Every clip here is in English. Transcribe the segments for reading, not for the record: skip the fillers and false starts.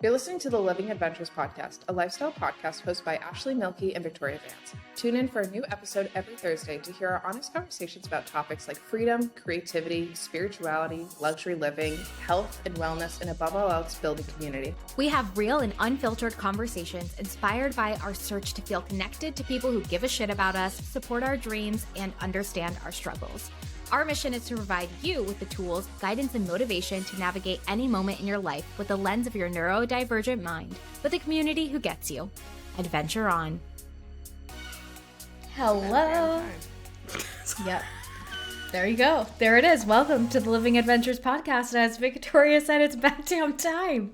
You're listening to the Living Adventures podcast, a lifestyle podcast hosted by Ashleymielke and Victoriavance. Tune in for a new episode every Thursday to hear our honest conversations about topics like freedom, creativity, spirituality, luxury living, health and wellness, and above all else, building community. We have real and unfiltered conversations inspired by our search to feel connected to people who give a shit about us, support our dreams, and understand our struggles. Our mission is to provide you with the tools, guidance, and motivation to navigate any moment in your life with the lens of your neurodivergent mind, with a community who gets you. Adventure on. Hello. Yep. There you go. There it is. Welcome to the Living Adventures podcast. As Victoria said, it's about damn time.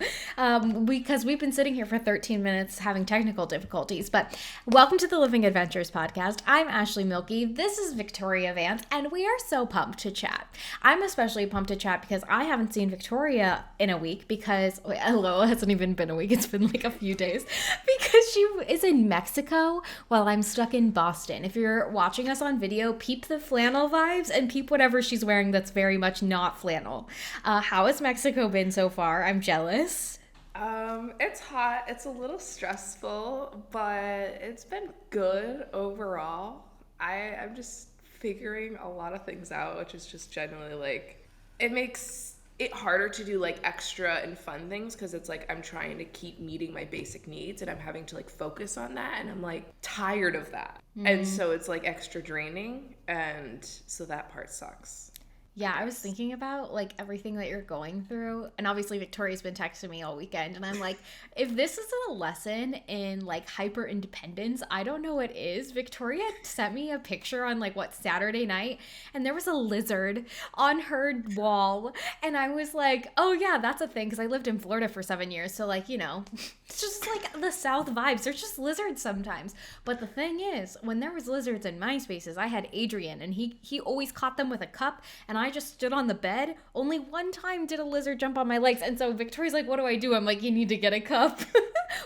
Because we've been sitting here for 13 minutes having technical difficulties. But welcome to the Living Adventures podcast. I'm Ashley Mielke. This is Victoriavance, and we are so pumped to chat. I'm especially pumped to chat because I haven't seen Victoria in a week because, hello, it hasn't even been a week. It's been like a few days because she is in Mexico while I'm stuck in Boston. If you're watching us on video, peep the flannel vibes and peep whatever she's wearing that's very much not flannel. How has Mexico been so far? I'm jealous. It's hot. It's a little stressful, but it's been good overall. I'm just figuring a lot of things out, which is just generally like, it makes it harder to do like extra and fun things because it's like I'm trying to keep meeting my basic needs and I'm having to like focus on that, and I'm like tired of that. And so it's like extra draining, and so that part sucks. Yeah, I was thinking about like everything that you're going through, and obviously Victoria's been texting me all weekend, and I'm like, if this isn't a lesson in like hyper independence, I don't know what is. Victoria sent me a picture on like Saturday night, and there was a lizard on her wall, and I was like, oh yeah, that's a thing, because I lived in Florida for 7 years, so like, you know, it's just like the South vibes. There's just lizards sometimes. But the thing is, when there was lizards in my spaces, I had Adrian, and he always caught them with a cup, and I just stood on the bed. Only one time did a lizard jump on my legs, and so Victoria's like, what do I do? I'm like, you need to get a cup.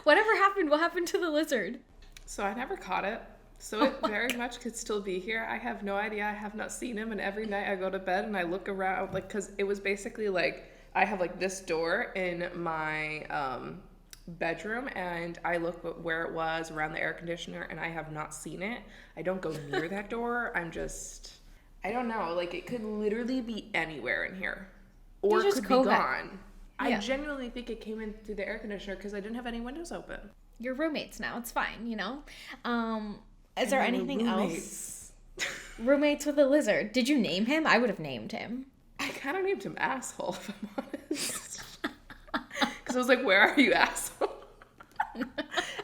Whatever happened, what happened to the lizard? So I never caught it. So it very much could still be here. I have no idea. I have not seen him, and every night I go to bed and I look around, like, because it was basically like, I have like this door in my bedroom, and I look at where it was around the air conditioner, and I have not seen it. I don't go near that door. I don't know, like it could literally be anywhere in here, or it could be gone. Yeah. I genuinely think it came in through the air conditioner because I didn't have any windows open. You're roommates now, it's fine, you know? Is there anything else? Roommates with a lizard. Did you name him? I would have named him. I kind of named him Asshole, if I'm honest. Because I was like, where are you, asshole? And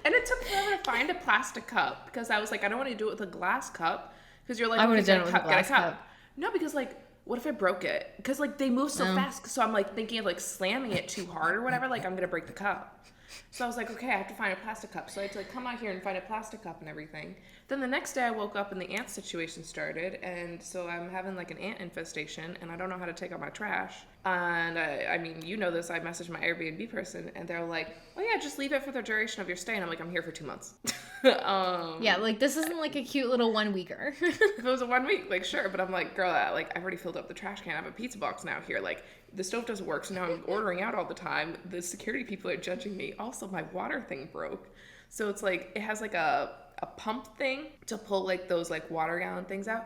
it took forever to find a plastic cup because I was like, I don't want to do it with a glass cup. Because you're like, I would have done it with a glass cup. No, because like, what if I broke it? Because like they move so fast. So I'm like thinking of like slamming it too hard or whatever. Like I'm gonna break the cup. So I was like, okay, I have to find a plastic cup. So I had to like come out here and find a plastic cup and everything. Then the next day I woke up and the ant situation started, and so I'm having like an ant infestation, and I don't know how to take out my trash. And I mean, you know this. I messaged my Airbnb person, and they're like, "Oh yeah, just leave it for the duration of your stay." And I'm like, "I'm here for 2 months." Yeah, like this isn't like a cute little 1 weeker. If it was a 1 week, like sure, but I'm like, girl, like I've already filled up the trash can. I have a pizza box now here. Like the stove doesn't work, so now I'm ordering out all the time. The security people are judging me. Also, my water thing broke, so it's like it has like a pump thing to pull like those like water gallon things out.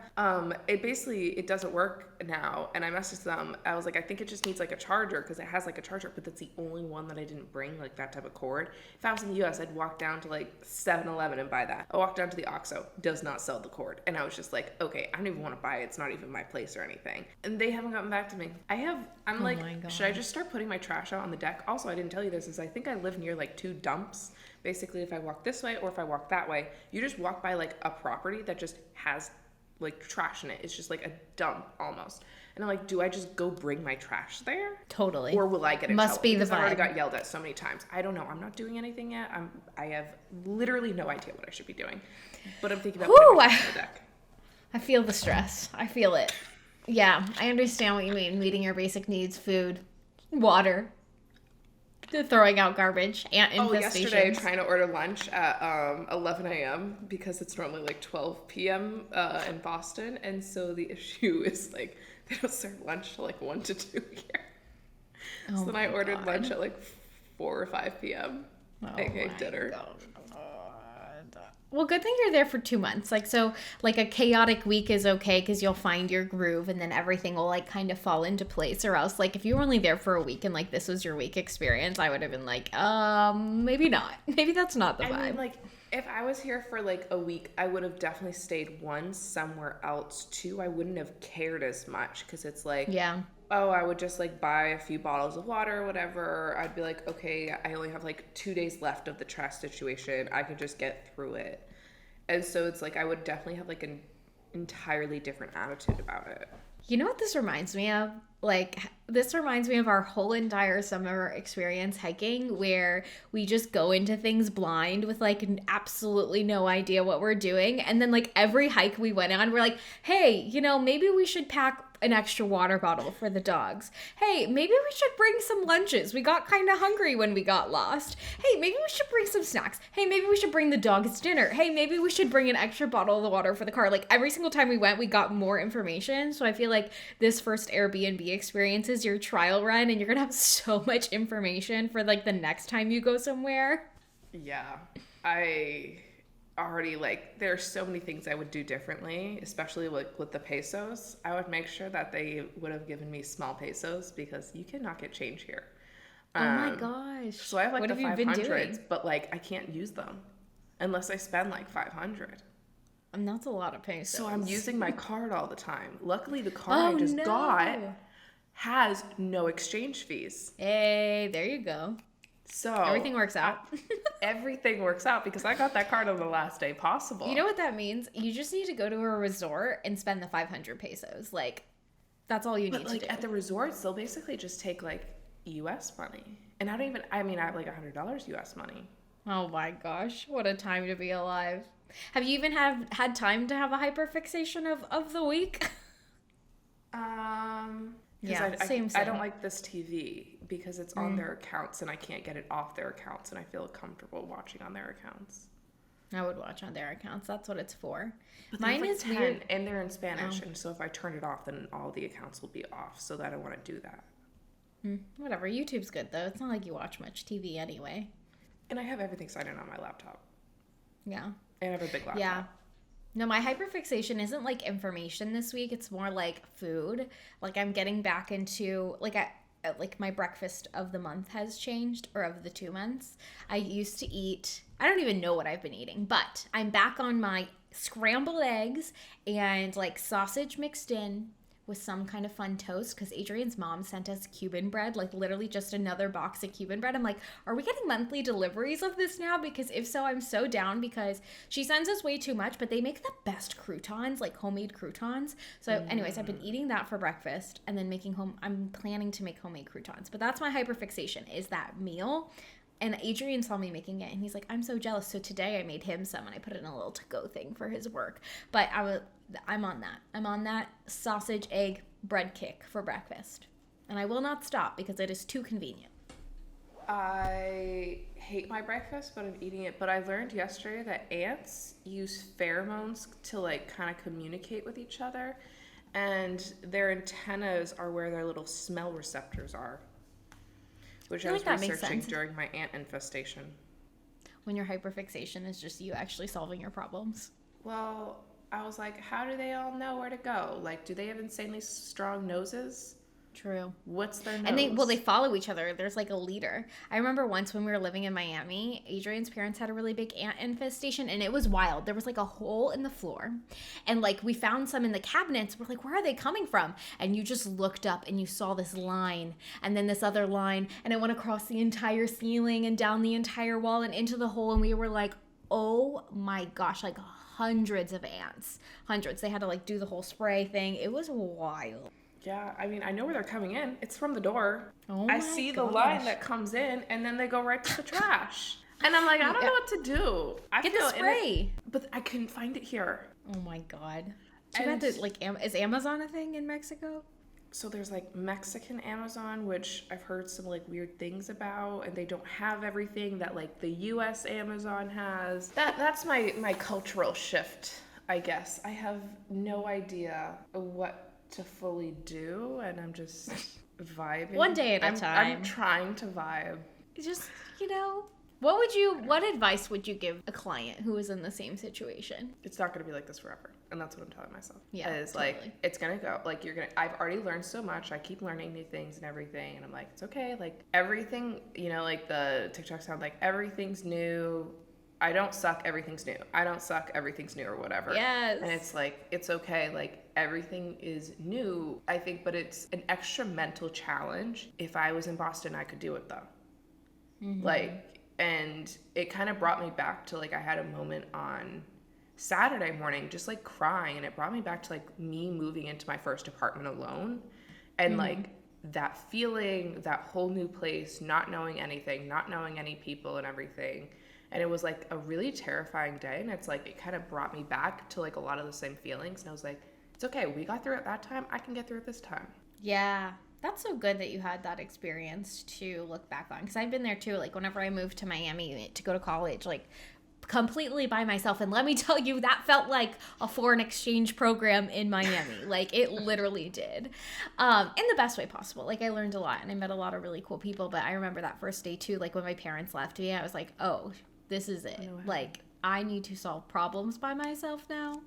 It doesn't work now, and I messaged them. I was like, I think it just needs like a charger because it has like a charger, but that's the only one that I didn't bring, like that type of cord. If I was in the US, I'd walk down to like 7-Eleven and buy that. I walked down to the OXXO, does not sell the cord, and I was just like, okay, I don't even want to buy it. It's not even my place or anything, and they haven't gotten back to me. I'm like, should I just start putting my trash out on the deck? Also, I didn't tell you this, is I think I live near like 2 dumps. Basically, if I walk this way or if I walk that way, you just walk by like a property that just has like trash in it. It's just like a dump almost. And I'm like, do I just go bring my trash there? Totally. Or will I get in Must trouble? be the because vibe. I already got yelled at so many times. I don't know. I'm not doing anything yet. I have literally no idea what I should be doing. But I'm thinking about putting my trash on the deck. I feel the stress. I feel it. Yeah, I understand what you mean. Meeting your basic needs, food, water. Throwing out garbage, ant infestations. Oh, yesterday trying to order lunch at 11 a.m. because it's normally like 12 p.m. In Boston, and so the issue is like they don't serve lunch till like 1 to 2 here. So then I ordered lunch at like 4 or 5 p.m. Oh aka my dinner. God. Well, good thing you're there for 2 months. Like, so, like, a chaotic week is okay because you'll find your groove and then everything will, like, kind of fall into place. Or else, like, if you were only there for a week and, like, this was your week experience, I would have been like, maybe not. Maybe that's not the vibe. I mean, like, if I was here for, like, a week, I would have definitely stayed, one, somewhere else. Two, I wouldn't have cared as much because it's like, yeah. oh, I would just, like, buy a few bottles of water or whatever. I'd be like, okay, I only have, like, 2 days left of the trash situation. I could just get through it. And so it's like I would definitely have, like, an entirely different attitude about it. You know what this reminds me of? Like, this reminds me of our whole entire summer experience hiking, where we just go into things blind with, like, absolutely no idea what we're doing. And then, like, every hike we went on, we're like, hey, you know, maybe we should pack an extra water bottle for the dogs. Hey, maybe we should bring some lunches. We got kind of hungry when we got lost. Hey, maybe we should bring some snacks. Hey, maybe we should bring the dogs dinner. Hey, maybe we should bring an extra bottle of the water for the car. Like, every single time we went, we got more information. So I feel like this first Airbnb experience is your trial run, and you're gonna have so much information for, like, the next time you go somewhere. Yeah. I already, like, there are so many things I would do differently, especially, like, with the pesos. I would make sure that they would have given me small pesos because you cannot get change here. Oh my gosh. So I have, like, what the have you been 500s, doing? but, like, I can't use them unless I spend, like, 500. And that's a lot of pesos. So I'm using my card all the time. Luckily, the card I just got has no exchange fees. Hey, there you go. So everything works out. Everything works out because I got that card on the last day possible. You know what that means? You just need to go to a resort and spend the 500 pesos. Like, that's all you need to do. At the resorts, they'll basically just take, like, US money. And I have, like, $100 US money. Oh my gosh, what a time to be alive. Have you even had time to have a hyperfixation of the week? Yeah, same. I don't like this TV because it's on their accounts and I can't get it off their accounts, and I feel comfortable watching on their accounts. I would watch on their accounts. That's what it's for. But mine is weird, and they're in Spanish, and so if I turn it off, then all the accounts will be off. So I don't want to do that. Whatever. YouTube's good though. It's not like you watch much TV anyway. And I have everything signed in on my laptop. Yeah. And I have a big laptop. Yeah. No, my hyperfixation isn't like information this week. It's more like food. Like, I'm getting back into, like, my breakfast of the month has changed, or of the 2 months. I used to eat, I don't even know what I've been eating, but I'm back on my scrambled eggs and, like, sausage mixed in with some kind of fun toast, because Adrian's mom sent us Cuban bread, like, literally just another box of Cuban bread. I'm like, are we getting monthly deliveries of this now? Because if so, I'm so down, because she sends us way too much, but they make the best croutons, like homemade croutons. So anyways, I've been eating that for breakfast, and then I'm planning to make homemade croutons. But that's my hyperfixation, is that meal. And Adrian saw me making it, and he's like, I'm so jealous. So today I made him some, and I put it in a little to-go thing for his work. But I'm on that. I'm on that sausage, egg, bread kick for breakfast. And I will not stop because it is too convenient. I hate my breakfast, but I'm eating it. But I learned yesterday that ants use pheromones to, like, kind of communicate with each other. And their antennas are where their little smell receptors are. Which I was researching during my ant infestation. When your hyperfixation is just you actually solving your problems. Well, I was like, how do they all know where to go? Like, do they have insanely strong noses? True. What's their nose? And they follow each other. There's like a leader. I remember once when we were living in Miami, Adrian's parents had a really big ant infestation, and it was wild. There was like a hole in the floor, and like we found some in the cabinets. We're like, where are they coming from? And you just looked up and you saw this line, and then this other line, and it went across the entire ceiling and down the entire wall and into the hole, and we were like, oh my gosh, like hundreds of ants. Hundreds. They had to like do the whole spray thing. It was wild. Yeah, I mean, I know where they're coming in. It's from the door. Oh I see the line that comes in, and then they go right to the trash. And I'm like, I don't know what to do. Get the spray. But I couldn't find it here. Oh my God. Too bad that, like, is Amazon a thing in Mexico? So there's, like, Mexican Amazon, which I've heard some, like, weird things about, and they don't have everything that, like, the U.S. Amazon has. That's my cultural shift, I guess. I have no idea what to fully do, and I'm just vibing. One day at a time. I'm trying to vibe. just, what advice would you give a client who is in the same situation? It's not going to be like this forever. And that's what I'm telling myself. Yeah. Is totally. like, it's going to go. Like, I've already learned so much. I keep learning new things and everything. And I'm like, it's okay. Like, everything, like the TikTok sound, like, everything's new. I don't suck. Everything's new. I don't suck. Everything's new or whatever. Yes. And it's like, it's okay. Like, everything is new, I think, but it's an extra mental challenge. If I was in Boston, I could do it though. Mm-hmm. Like, and it kind of brought me back to, like, I had a moment on Saturday morning just, like, crying, and it brought me back to, like, me moving into my first apartment alone, and like that feeling, that whole new place, not knowing anything, not knowing any people and everything. And it was like a really terrifying day, and it's like it kind of brought me back to, like, a lot of the same feelings, and I was like, it's okay, we got through it that time, I can get through it this time. Yeah. That's so good that you had that experience to look back on, because I've been there too. Like, whenever I moved to Miami to go to college, like, completely by myself, and let me tell you, that felt like a foreign exchange program in Miami. Like, it literally did, in the best way possible. Like, I learned a lot, and I met a lot of really cool people. But I remember that first day too, like, when my parents left me, I was like, oh, this is it. Like, I need to solve problems by myself now.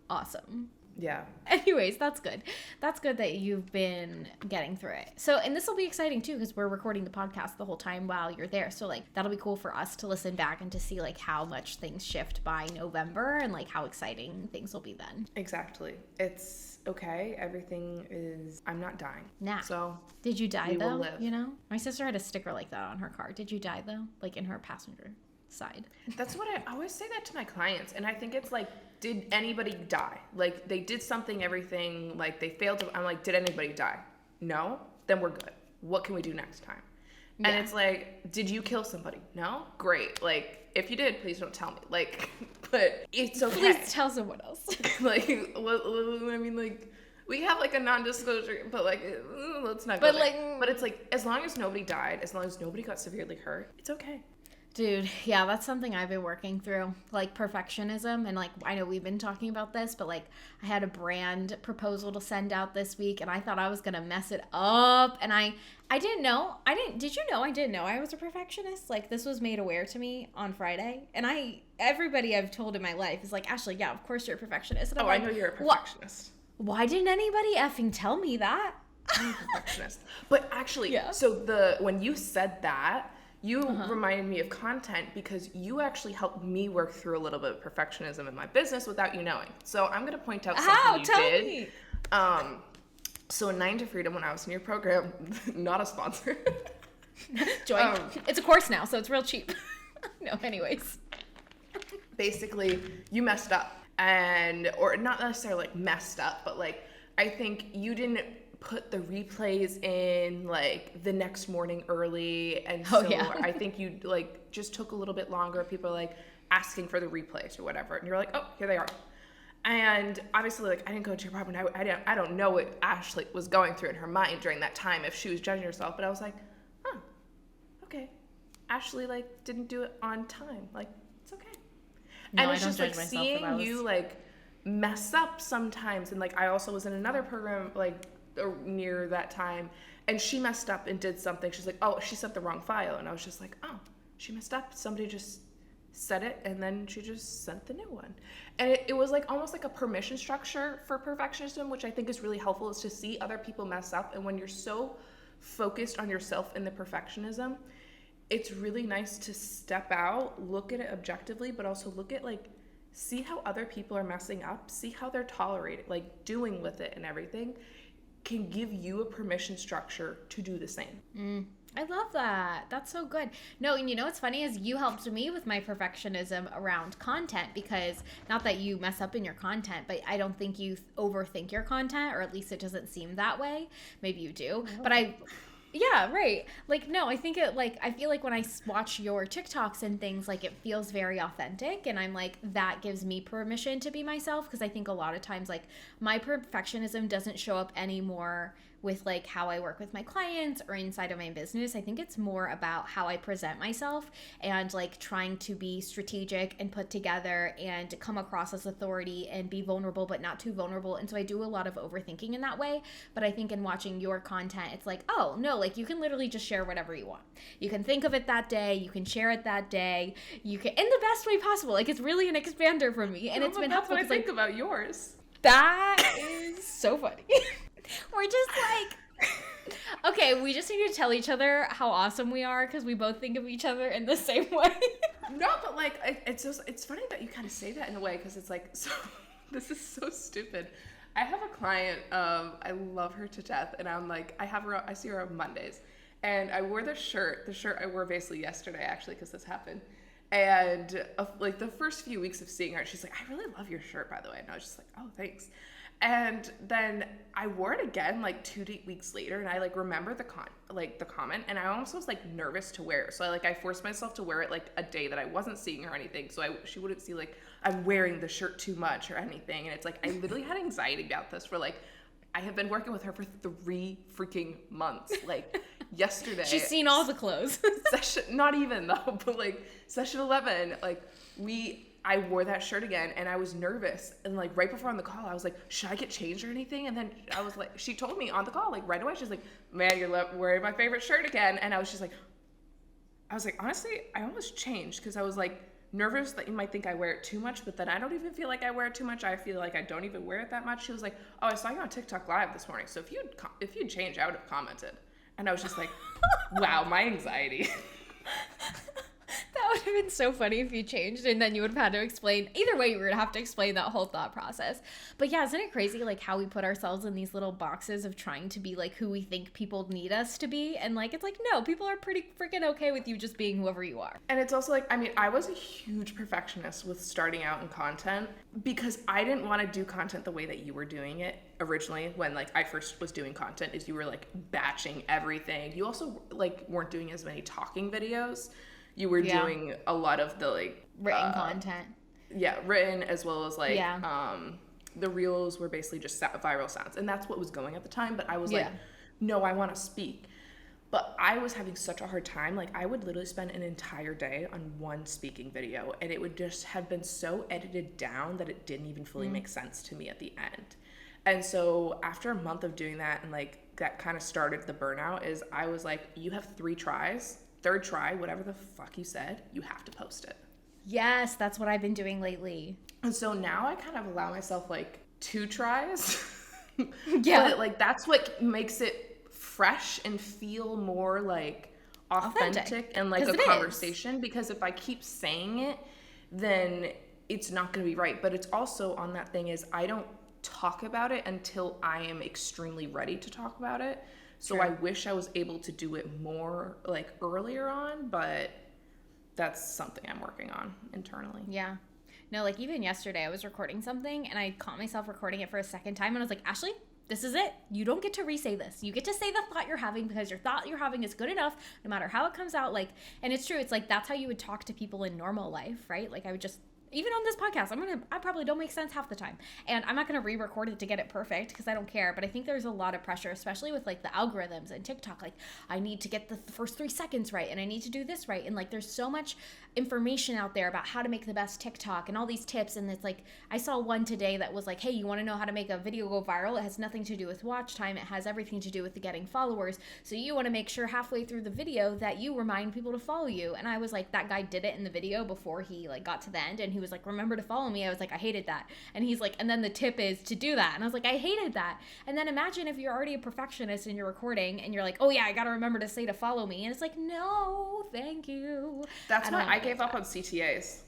Awesome. Yeah. Anyways, that's good. That's good that you've been getting through it. So, and this will be exciting too, because we're recording the podcast the whole time while you're there. So, like, that'll be cool for us to listen back and to see, like, how much things shift by November, and, like, how exciting things will be then. Exactly. It's okay. Everything is, I'm not dying. Nah. So did you die though? Will live. My sister had a sticker like that on her car. Did you die though? Like, in her passenger side. That's what I always say that to my clients. And I think it's like, did anybody die? Like, they did something, everything, like, they failed to, I'm like, did anybody die? No? Then we're good. What can we do next time? Yeah. And it's like, did you kill somebody? No? Great. Like, if you did, please don't tell me. Like, but it's okay. Please tell someone else. Like, I mean, like, we have, like, a non-disclosure, but, like, let's not go but there. Like, but it's like, as long as nobody died, as long as nobody got severely hurt, it's okay. Dude, yeah, that's something I've been working through, like, perfectionism. And, like, I know we've been talking about this, but, like, I had a brand proposal to send out this week, and I thought I was gonna mess it up, and I didn't know. Did you know I didn't know I was a perfectionist? Like, this was made aware to me on Friday, and everybody I've told in my life is like, Ashley, yeah, of course you're a perfectionist. And I'm like, I know you're a perfectionist. Why didn't anybody effing tell me that? I'm a perfectionist. But actually, yeah. So when you said that, you reminded me of content, because you actually helped me work through a little bit of perfectionism in my business without you knowing. So I'm going to point out something Tell did. Me. So in 9 to Freedom, when I was in your program, not a sponsor. Join. It's a course now, so it's real cheap. No, anyways. Basically, you messed up. Or not necessarily, like, messed up, but, like, I think you didn't put the replays in, like, the next morning early, and so I think you, like, just took a little bit longer. People are, like, asking for the replays or whatever, and you're like, oh, here they are. And obviously, like, I didn't go to your apartment. I don't know what Ashley was going through in her mind during that time, if she was judging herself, but I was like, okay, Ashley, like, didn't do it on time. Like, it's okay. No, and it's I don't just, like, seeing you, like, mess up sometimes. And, like, I also was in another program, like, near that time, and she messed up and did something. She's like, oh, she sent the wrong file. And I was just like, oh, she messed up. Somebody just said it, and then she just sent the new one. And it was, like, almost like a permission structure for perfectionism, which I think is really helpful, is to see other people mess up. And when you're so focused on yourself in the perfectionism, it's really nice to step out, look at it objectively, but also look at, like, see how other people are messing up, see how they're tolerating, like, doing with it and everything, can give you a permission structure to do the same. I love that. That's so good. No, and you know what's funny is you helped me with my perfectionism around content, because not that you mess up in your content, but I don't think you overthink your content, or at least it doesn't seem that way. Maybe you do, but yeah, right. Like, no, I think it, like, I feel like when I watch your TikToks and things, like, it feels very authentic, and I'm like, that gives me permission to be myself, because I think a lot of times, like, my perfectionism doesn't show up anymore with like how I work with my clients or inside of my business. I think it's more about how I present myself and like trying to be strategic and put together and come across as authority and be vulnerable but not too vulnerable. And so I do a lot of overthinking in that way. But I think in watching your content, it's like, oh no, like you can literally just share whatever you want. You can think of it that day, you can share it that day, you can in the best way possible. Like it's really an expander for me, and it's been helpful. That's what I think about yours. That is so funny. We're just like, okay, we just need to tell each other how awesome we are because we both think of each other in the same way. No, but like, it's funny that you kind of say that in a way because it's like, so this is so stupid. I have a client, I love her to death, and I'm like, I see her on Mondays, and I wore the shirt I wore basically yesterday actually because this happened. And like the first few weeks of seeing her, she's like, I really love your shirt, by the way. And I was just like, oh, thanks. And then I wore it again like 2 weeks later, and I like remember the comment, and I almost was like nervous to wear it. So I forced myself to wear it like a day that I wasn't seeing her or anything, so she wouldn't see like I'm wearing the shirt too much or anything. And it's like I literally had anxiety about this for like I have been working with her for 3 freaking months. Like yesterday, she's seen all the clothes. Not even though, but like session 11, like I wore that shirt again, and I was nervous. And like right before on the call, I was like, should I get changed or anything? And then I was like, she told me on the call, like right away, she's like, man, you're wearing my favorite shirt again. And I was just like, honestly, I almost changed because I was like nervous that you might think I wear it too much, but then I don't even feel like I wear it too much. I feel like I don't even wear it that much. She was like, oh, I saw you on TikTok Live this morning, so if you'd changed, I would have commented. And I was just like, wow, my anxiety. That would have been so funny if you changed, and then you would have had to explain. Either way, you were going to have to explain that whole thought process. But yeah, isn't it crazy like how we put ourselves in these little boxes of trying to be like who we think people need us to be? And like, it's like, no, people are pretty freaking okay with you just being whoever you are. And it's also like, I mean, I was a huge perfectionist with starting out in content because I didn't want to do content the way that you were doing it originally when like I first was doing content, is you were like batching everything. You also like weren't doing as many talking videos. You were doing a lot of the like written content. Yeah, written as well as like the reels were basically just viral sounds, and that's what was going at the time. But I was like, no, I want to speak. But I was having such a hard time. Like I would literally spend an entire day on one speaking video, and it would just have been so edited down that it didn't even fully make sense to me at the end. And so after a month of doing that, and like that kind of started the burnout, is I was like, you have 3 tries. 3rd try, whatever the fuck you said, you have to post it. Yes, that's what I've been doing lately. And so now I kind of allow myself like 2 tries. Yeah. But like that's what makes it fresh and feel more like authentic and like a conversation. Because if I keep saying it, then it's not going to be right. But it's also on that thing is I don't talk about it until I am extremely ready to talk about it. So I wish I was able to do it more like earlier on, but that's something I'm working on internally. Yeah. No, like even yesterday I was recording something and I caught myself recording it for a second time and I was like, Ashley, this is it. You don't get to re-say this. You get to say the thought you're having because your thought you're having is good enough no matter how it comes out. Like, and it's true. It's like, that's how you would talk to people in normal life, right? Like I would just, even on this podcast, I probably don't make sense half the time. And I'm not going to re-record it to get it perfect because I don't care. But I think there's a lot of pressure, especially with like the algorithms and TikTok. Like I need to get the first 3 seconds right and I need to do this right. And like there's so much information out there about how to make the best TikTok and all these tips. And it's like, I saw one today that was like, hey, you want to know how to make a video go viral? It has nothing to do with watch time. It has everything to do with the getting followers. So you want to make sure halfway through the video that you remind people to follow you. And I was like, that guy did it in the video before he like got to the end. And he was like, remember to follow me. I was like, I hated that. And he's like, and then the tip is to do that. And I was like, I hated that. And then imagine if you're already a perfectionist and you're recording and you're like, oh yeah, I got to remember to say to follow me. And it's like, no, thank you. That's why I gave up on CTAs.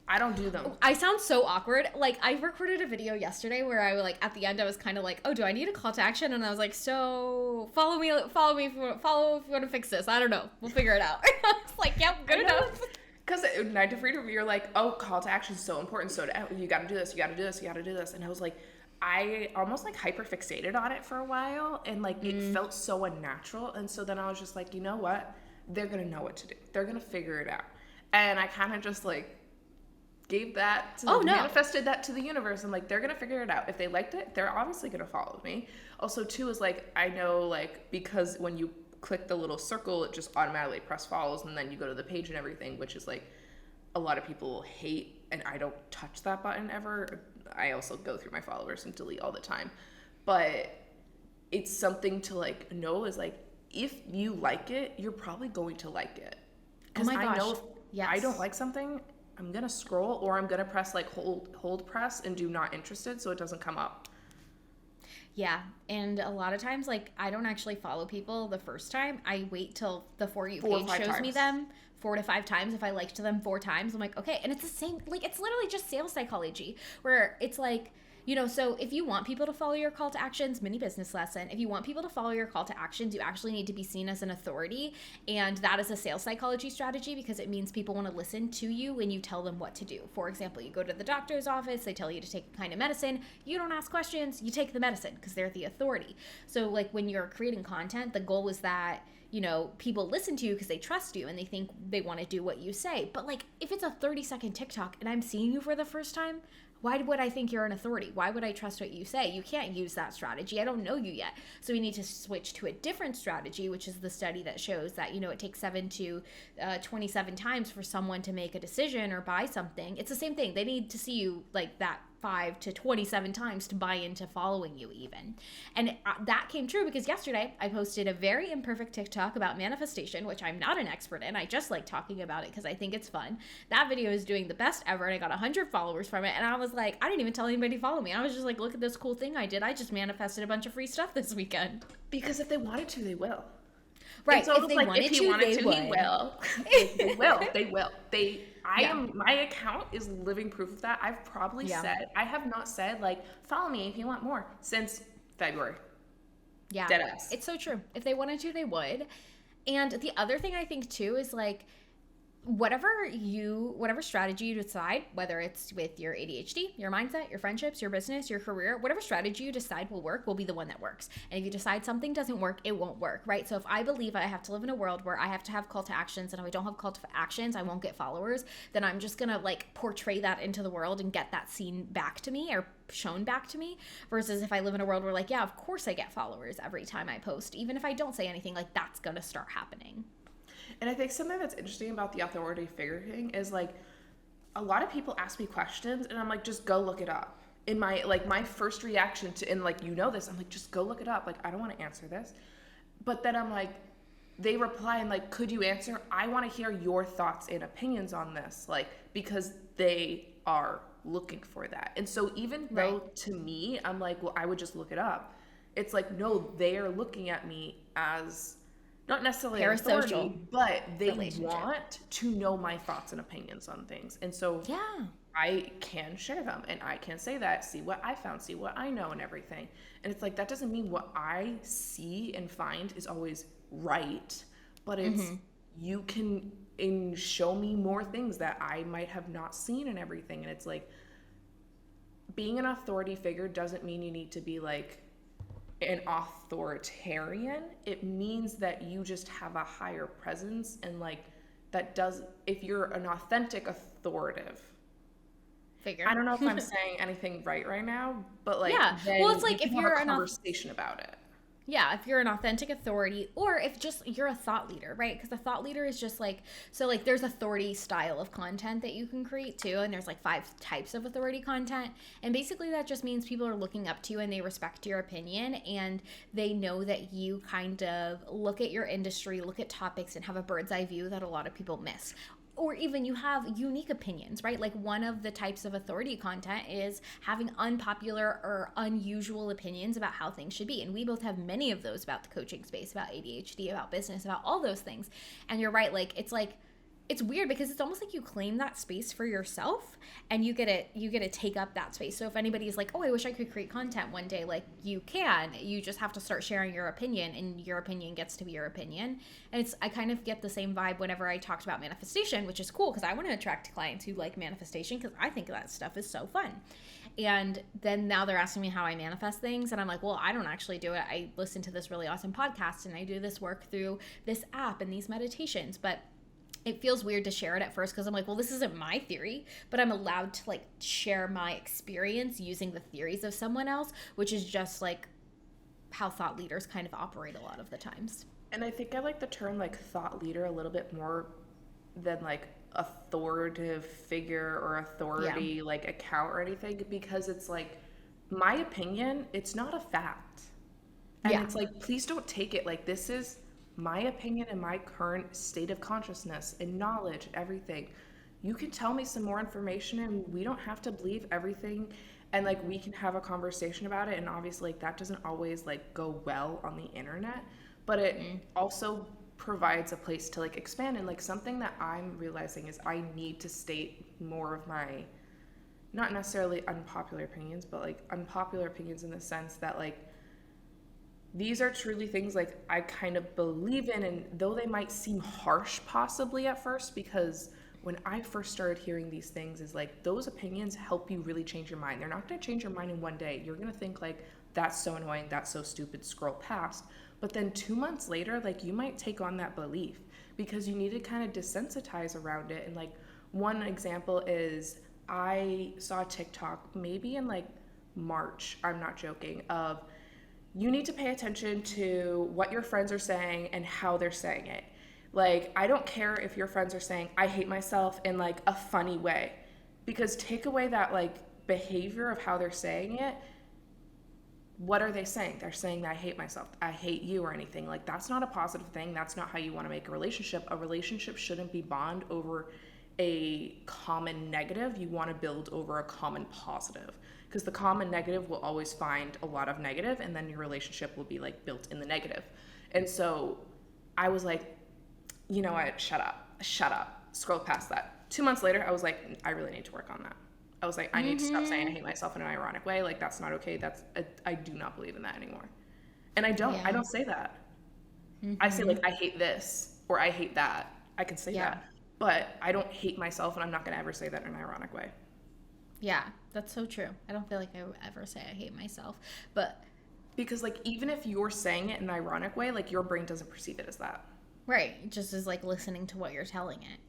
I don't do them. I sound so awkward. Like I recorded a video yesterday where I like at the end I was kind of like, oh, do I need a call to action? And I was like, so follow me if you want to fix this. I don't know. We'll figure it out. It's like, yep, good enough. Because 9 to Freedom, you're like, oh, call to action is so important. So you got to do this, you got to do this, you got to do this. And I was like, I almost like hyper fixated on it for a while. And like it felt so unnatural. And so then I was just like, you know what? They're going to know what to do. They're going to figure it out. And I kind of just like gave that to manifested that to the universe. I'm like, they're going to figure it out. If they liked it, they're obviously going to follow me. Also, too, is like, I know, like, because when you click the little circle, it just automatically press follows, and then you go to the page and everything, which is like, a lot of people hate, and I don't touch that button ever. I also go through my followers and delete all the time. But it's something to like know is like, if you like it, you're probably going to like it. Oh Because my I gosh. know if Yes. I don't like something, I'm gonna scroll, or I'm gonna press like hold press and do not interested so it doesn't come up. Yeah, and a lot of times, like, I don't actually follow people the first time. I wait till the For You 4 or page 5 shows me times. them 4 to 5 times. If I liked them 4 times, I'm like, okay. And it's the same, like, it's literally just sales psychology, where it's like, so if you want people to follow your call to actions, mini business lesson, if you want people to follow your call to actions, you actually need to be seen as an authority. And that is a sales psychology strategy, because it means people want to listen to you when you tell them what to do. For example, you go to the doctor's office, they tell you to take a kind of medicine. You don't ask questions, you take the medicine because they're the authority. So like when you're creating content, the goal is that people listen to you because they trust you and they think they want to do what you say. But like if it's a 30-second TikTok and I'm seeing you for the first time, why would I think you're an authority? Why would I trust what you say? You can't use that strategy. I don't know you yet. So we need to switch to a different strategy, which is the study that shows that, it takes 7 to 27 times for someone to make a decision or buy something. It's the same thing. They need to see you like that 5 to 27 times to buy into following you even. And that came true because yesterday I posted a very imperfect TikTok about manifestation, which I'm not an expert in. I just like talking about it because I think it's fun. That video is doing the best ever and I got 100 followers from it. And I was like, I didn't even tell anybody to follow me. I was just like, look at this cool thing I did. I just manifested a bunch of free stuff this weekend. Because if they wanted to, they will. Right. It's almost If they like wanted if he to, wanted they to, would. he will. They will. They will. Yeah. My account is living proof of that. I've probably said, I have not said like, follow me if you want more since February. Yeah. Deadass. It's so true. If they wanted to, they would. And the other thing I think too is like, whatever strategy you decide, whether it's with your ADHD, your mindset, your friendships, your business, your career, whatever strategy you decide will work will be the one that works. And if you decide something doesn't work, it won't work, right? So if I believe I have to live in a world where I have to have call to actions, and if I don't have call to actions, I won't get followers, then I'm just gonna like portray that into the world and get that seen back to me or shown back to me, versus if I live in a world where like, yeah, of course I get followers every time I post, even if I don't say anything, like that's gonna start happening. And I think something that's interesting about the authority figure thing is like, a lot of people ask me questions and I'm like, just go look it up. In my first reaction to, and like, this, I'm like, just go look it up. Like, I don't want to answer this. But then I'm like, they reply and like, could you answer? I want to hear your thoughts and opinions on this. Like, because they are looking for that. And so even though to me, I'm like, well, I would just look it up. It's like, no, they are looking at me as not necessarily an authority, but they want to know my thoughts and opinions on things. And so I can share them and I can say that, see what I found, see what I know and everything. And it's like, that doesn't mean what I see and find is always right, but it's, you can show me more things that I might have not seen and everything. And it's like, being an authority figure doesn't mean you need to be like an authoritarian. It means that you just have a higher presence, and like that does, if you're an authentic authoritative figure. I don't know if I'm saying anything right now, but like, well, it's like if you're a conversation about it. Yeah, if you're an authentic authority, or if just you're a thought leader, right? Because a thought leader is just like, so like there's authority style of content that you can create too, and there's like 5 types of authority content. And basically that just means people are looking up to you and they respect your opinion, and they know that you kind of look at your industry, look at topics, and have a bird's eye view that a lot of people miss. Or even you have unique opinions, right? Like one of the types of authority content is having unpopular or unusual opinions about how things should be. And we both have many of those about the coaching space, about ADHD, about business, about all those things. And you're right, it's weird because it's almost like you claim that space for yourself and you get to take up that space. So if anybody's like, oh, I wish I could create content one day, like you can, you just have to start sharing your opinion, and your opinion gets to be your opinion. And I kind of get the same vibe whenever I talked about manifestation, which is cool because I want to attract clients who like manifestation because I think that stuff is so fun. And then now they're asking me how I manifest things. And I'm like, well, I don't actually do it. I listen to this really awesome podcast and I do this work through this app and these meditations. But it feels weird to share it at first because I'm like, well, this isn't my theory, but I'm allowed to like share my experience using the theories of someone else, which is just like how thought leaders kind of operate a lot of the times. And I think I like the term like thought leader a little bit more than like authoritative figure or Yeah. authority like account or anything, because it's like my opinion, it's not a fact. And Yeah. it's like, please don't take it like this is my opinion and my current state of consciousness and knowledge and everything. You can tell me some more information and we don't have to believe everything, and like we can have a conversation about it. And obviously like that doesn't always like go well on the internet, but it also provides a place to like expand. And like something that I'm realizing is I need to state more of my, not necessarily unpopular opinions, but like unpopular opinions in the sense that like these are truly things like I kind of believe in, and though they might seem harsh possibly at first, because when I first started hearing these things is like those opinions help you really change your mind. They're not going to change your mind in one day. You're going to think like that's so annoying, that's so stupid, scroll past. But then 2 months later, like you might take on that belief because you need to kind of desensitize around it. And like one example is I saw a TikTok maybe in like March, I'm not joking, of you need to pay attention to what your friends are saying and how they're saying it. Like, I don't care if your friends are saying, I hate myself in like a funny way, because take away that like behavior of how they're saying it. What are they saying? They're saying that I hate myself, I hate you, or anything. Like, that's not a positive thing. That's not how you want to make a relationship. A relationship shouldn't be bond over a common negative. You want to build over a common positive, because the common negative will always find a lot of negative, and then your relationship will be like built in the negative. And so I was like, you know what, shut up, scroll past that. 2 months later, I was like, I really need to work on that. I was like, I need to stop saying I hate myself in an ironic way. Like, that's not okay. I do not believe in that anymore. And I Yeah. don't say that. I say like, I hate this or I hate that. I can say Yeah. that, but I don't hate myself, and I'm not going to ever say that in an ironic way. Yeah, that's so true. I don't feel like I would ever say I hate myself, but Because like, even if you're saying it in an ironic way, like your brain doesn't perceive it as that. right, it just is like listening to what you're telling it.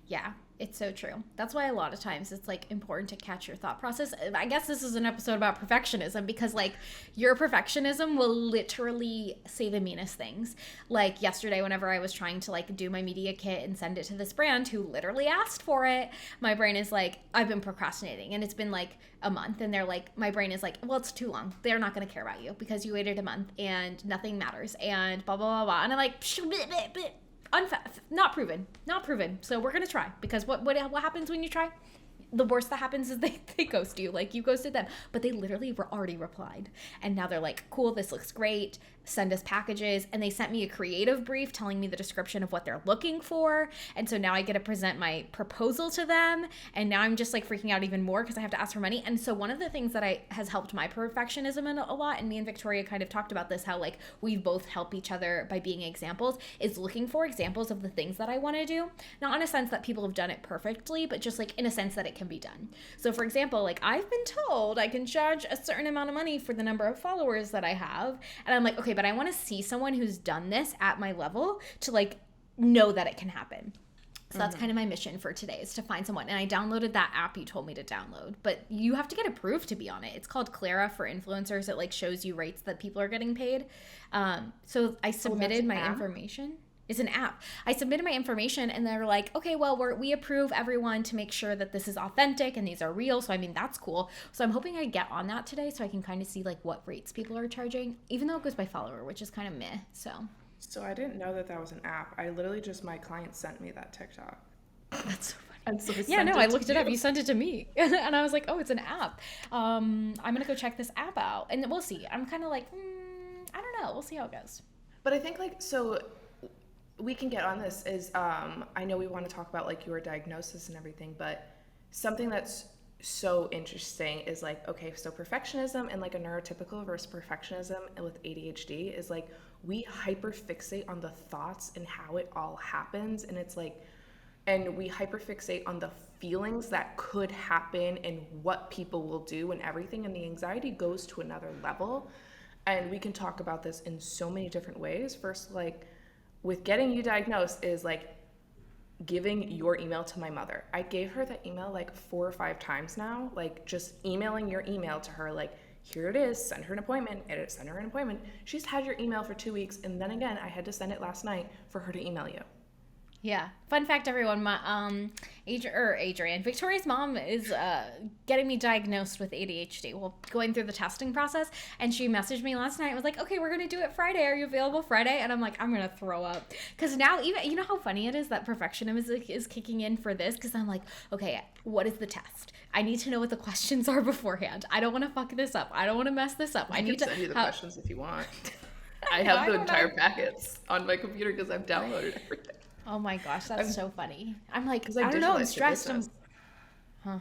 Yeah, it's so true. That's why a lot of times it's like important to catch your thought process. I guess this is an episode about perfectionism because like your perfectionism will literally say the meanest things. Like yesterday, whenever I was trying to like do my media kit and send it to this brand who literally asked for it, my brain is like, I've been procrastinating and it's been like a month. And they're like, my brain is like, well, it's too long. They're not going to care about you because you waited a month and nothing matters and blah, blah, blah, blah. And I'm like, not proven. So we're gonna try, because what happens when you try? The worst that happens is they ghost you, like you ghosted them. But they literally were already replied, and now they're like, cool, this looks great, send us packages. And they sent me a creative brief telling me the description of what they're looking for, and so now I get to present my proposal to them. And now I'm just like freaking out even more because I have to ask for money. And so one of the things that has helped my perfectionism in a lot, and me and Victoria kind of talked about this, how like we both help each other by being examples, is looking for examples of the things that I want to do, not in a sense that people have done it perfectly, but just like in a sense that it can be done. So for example, like I've been told I can charge a certain amount of money for the number of followers that I have, and I'm like, okay, but I want to see someone who's done this at my level to like know that it can happen. So that's kind of my mission for today, is to find someone. And I downloaded that app you told me to download, but you have to get approved to be on it. It's called Clara for influencers. It like shows you rates that people are getting paid. So I submitted my information. It's an app. I submitted my information and they're like, okay, well, we approve everyone to make sure that this is authentic and these are real. So, I mean, that's cool. So I'm hoping I get on that today so I can kind of see like what rates people are charging, even though it goes by follower, which is kind of meh. So I didn't know that that was an app. I literally just, my client sent me that TikTok. That's so funny. And so I looked it up. You sent it to me. And I was like, oh, it's an app. I'm going to go check this app out. And we'll see. I'm kind of like, I don't know. We'll see how it goes. But I think like, so we can get on this is, I know we want to talk about like your diagnosis and everything, but something that's so interesting is like, okay, so perfectionism and like a neurotypical versus perfectionism with ADHD is like, we hyperfixate on the thoughts and how it all happens. And it's like, and we hyperfixate on the feelings that could happen and what people will do and everything. And the anxiety goes to another level. And we can talk about this in so many different ways. First, like with getting you diagnosed is like giving your email to my mother. I gave her that email like 4 or 5 times now, like just emailing your email to her, like, here it is, send her an appointment, edit, send her an appointment. She's had your email for 2 weeks, and then again, I had to send it last night for her to email you. Yeah. Fun fact, everyone. My Adrian, Victoria's mom is getting me diagnosed with ADHD. Well, going through the testing process, and she messaged me last night. And was like, "Okay, we're gonna do it Friday. Are you available Friday?" And I'm like, "I'm gonna throw up," because now even you know how funny it is that perfectionism is kicking in for this. Because I'm like, okay, what is the test? I need to know what the questions are beforehand. I don't want to fuck this up. I don't want to mess this up. I need can to send you the questions if you want. I know, have the don't entire know. packets on my computer because I've downloaded everything. Oh my gosh, that's so funny. I'm like, Because I don't know. I'm digitalized your stressed. business. Huh.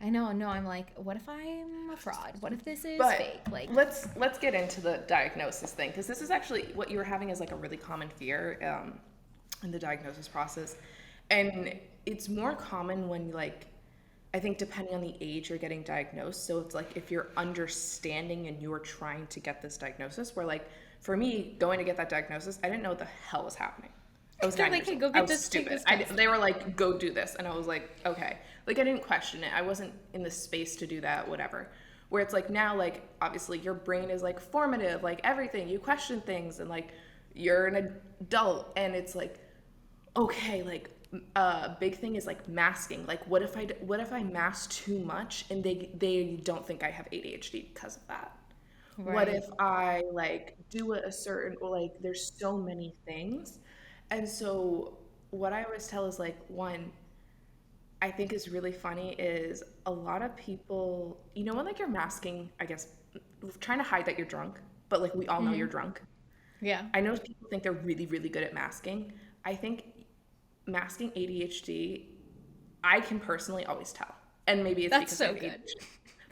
I know. No, I'm like, what if I'm a fraud? What if this is But fake? Like, let's get into the diagnosis thing, because this is actually what you were having is like a really common fear in the diagnosis process, and it's more common when like I think depending on the age you're getting diagnosed. So it's like if you're understanding and you're trying to get this diagnosis, where like for me going to get that diagnosis, I didn't know what the hell was happening. I was they're 9 like, years hey, old. go I get was this, take stupid. this test. They were like, go do this. And I was like, okay. Like, I didn't question it. I wasn't in the space to do that, whatever. Where it's like now, like, obviously your brain is like formative, like everything. You question things and like you're an adult. And it's like, okay, like, big thing is like masking. Like, what if I mask too much and they don't think I have ADHD because of that? What Right. if I like do a certain, or like there's so many things. And so what I always tell is like one I think is really funny is a lot of people, when like you're masking, I guess trying to hide that you're drunk, but like we all know you're drunk. Yeah. I know people think they're really, really good at masking. I think masking ADHD, I can personally always tell. And maybe it's That's because I so have good. ADHD.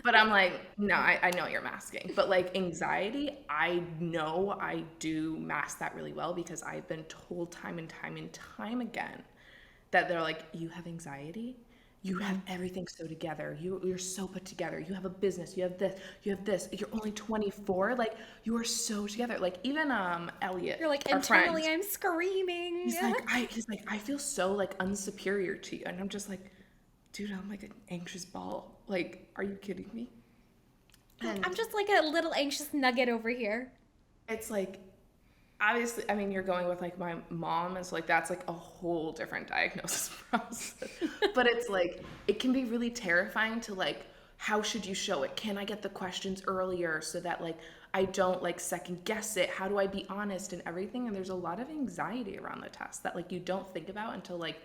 But I'm like, no, I know you're masking. But like anxiety, I know I do mask that really well because I've been told time and time and time again that they're like, you have anxiety? You have everything so together. You're so put together. You have a business. You have this. You have this. You're only 24. Like you are so together. Like even Elliot, You're like, our friend, internally, I'm screaming. he's like I feel so like unsuperior to you, and I'm just like, dude, I'm like an anxious ball. Like, are you kidding me? And I'm just like a little anxious nugget over here. it's like, obviously, I mean, you're going with like my mom, and so like that's like a whole different diagnosis process. But it's like it can be really terrifying to like, how should you show it? Can I get the questions earlier so that like I don't like second guess it? How do I be honest and everything? And there's a lot of anxiety around the test that like you don't think about until like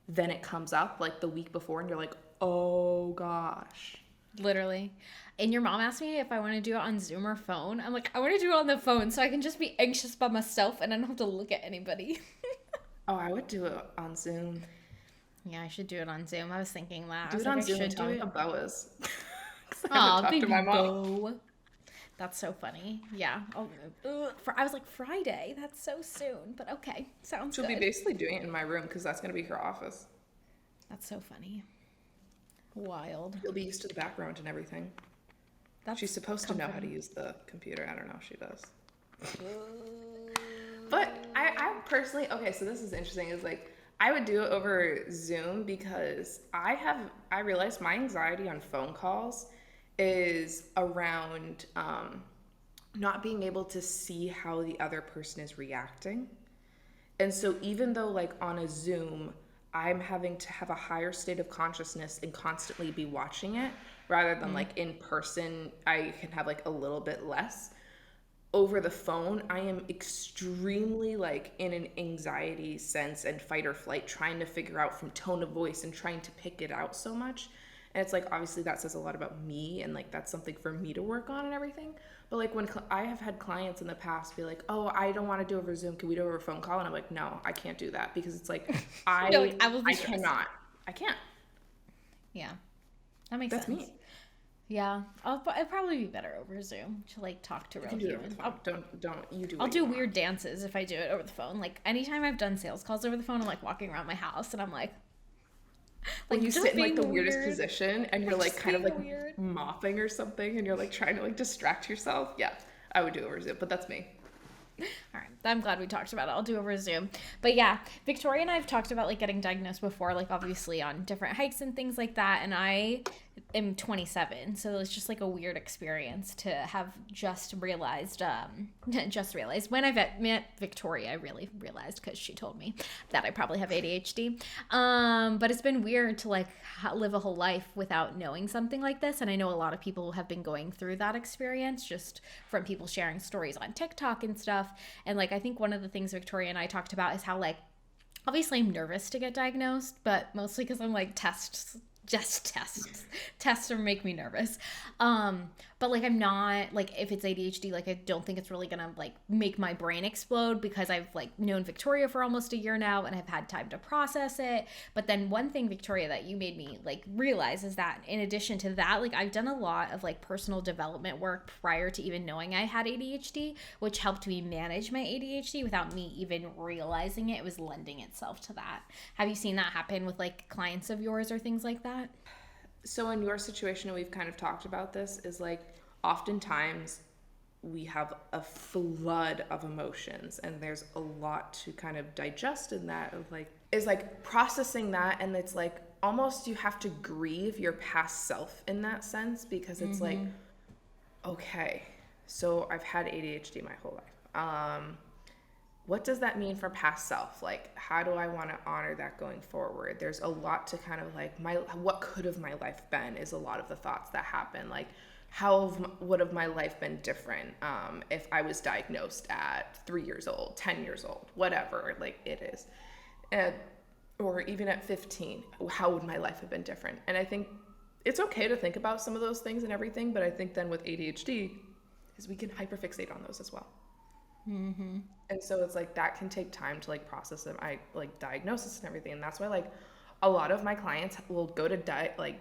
then it comes up like the week before, and you're like, oh gosh. Literally. And your mom asked me if I want to do it on Zoom or phone. I'm like, I want to do it on the phone so I can just be anxious by myself and I don't have to look at anybody. Oh, I would do it on Zoom. Yeah, I should do it on Zoom. I was thinking that. I Do was it on like, I Zoom and should tell do me it. how Bo is. 'Cause I haven't Aw, talked to baby my mom. Bo. That's so funny. Yeah. I was like, Friday? That's so soon. But okay. Sounds She'll be good. basically doing it in my room because that's going to be her office. That's so funny. Wild. You'll be used to the background and everything. That's She's supposed to know how to comforting. use the computer. I don't know if she does. But I personally, okay, so this is interesting, is like, I would do it over Zoom because I realized my anxiety on phone calls is around not being able to see how the other person is reacting. And so even though like on a Zoom, I'm having to have a higher state of consciousness and constantly be watching it rather than like in person, I can have like a little bit less. Over the phone, I am extremely like in an anxiety sense and fight or flight, trying to figure out from tone of voice and trying to pick it out so much. And it's like, obviously that says a lot about me, and like that's something for me to work on and everything. But like when I have had clients in the past be like, oh, I don't want to do over Zoom, can we do over a phone call? And I'm like, no, I can't do that, because it's like No, like, I will be I stressed. cannot, I can't. Yeah. That makes That's sense. me. Yeah. It'd probably be better over Zoom to like talk to You real can do it over humans. the phone. Don't you do I'll what do you want. weird dances if I do it over the phone. Like anytime I've done sales calls over the phone, I'm like walking around my house and I'm like When you just sit in like the being weirdest weird. position and you're like Just kind of being like weird. mopping or something, and you're like trying to like distract yourself. Yeah, I would do it over Zoom, but that's me. All right. I'm glad we talked about it. I'll do over Zoom. But yeah, Victoria and I have talked about like getting diagnosed before, like obviously on different hikes and things like that. And I am 27, so it's just like a weird experience to have just realized when I met Victoria. I really realized because she told me that I probably have ADHD. But it's been weird to like live a whole life without knowing something like this, and I know a lot of people have been going through that experience just from people sharing stories on TikTok and stuff. And like I think one of the things Victoria and I talked about is how like obviously I'm nervous to get diagnosed, but mostly because I'm like tests or make me nervous. But like I'm not like, if it's ADHD, like I don't think it's really gonna like make my brain explode, because I've like known Victoria for almost a year now and I've had time to process it. But then one thing, Victoria, that you made me like realize is that in addition to that, like I've done a lot of like personal development work prior to even knowing I had ADHD, which helped me manage my ADHD without me even realizing it. It was lending itself to that. Have you seen that happen with like clients of yours or things like that? So in your situation, and we've kind of talked about this, is like oftentimes we have a flood of emotions and there's a lot to kind of digest in that, of like, is like processing that. And it's like almost you have to grieve your past self in that sense, because it's like, okay, so I've had ADHD my whole life. What does that mean for past self? Like, how do I want to honor that going forward? There's a lot to kind of like, what could have my life been is a lot of the thoughts that happen. Like, would have my life been different if I was diagnosed at 3 years old, 10 years old, whatever, like it is. Or even at 15, how would my life have been different? And I think it's okay to think about some of those things and everything, but I think then with ADHD is we can hyperfixate on those as well. Mm-hmm. And so it's like that can take time to like process them. I like diagnosis and everything. And that's why like a lot of my clients will go to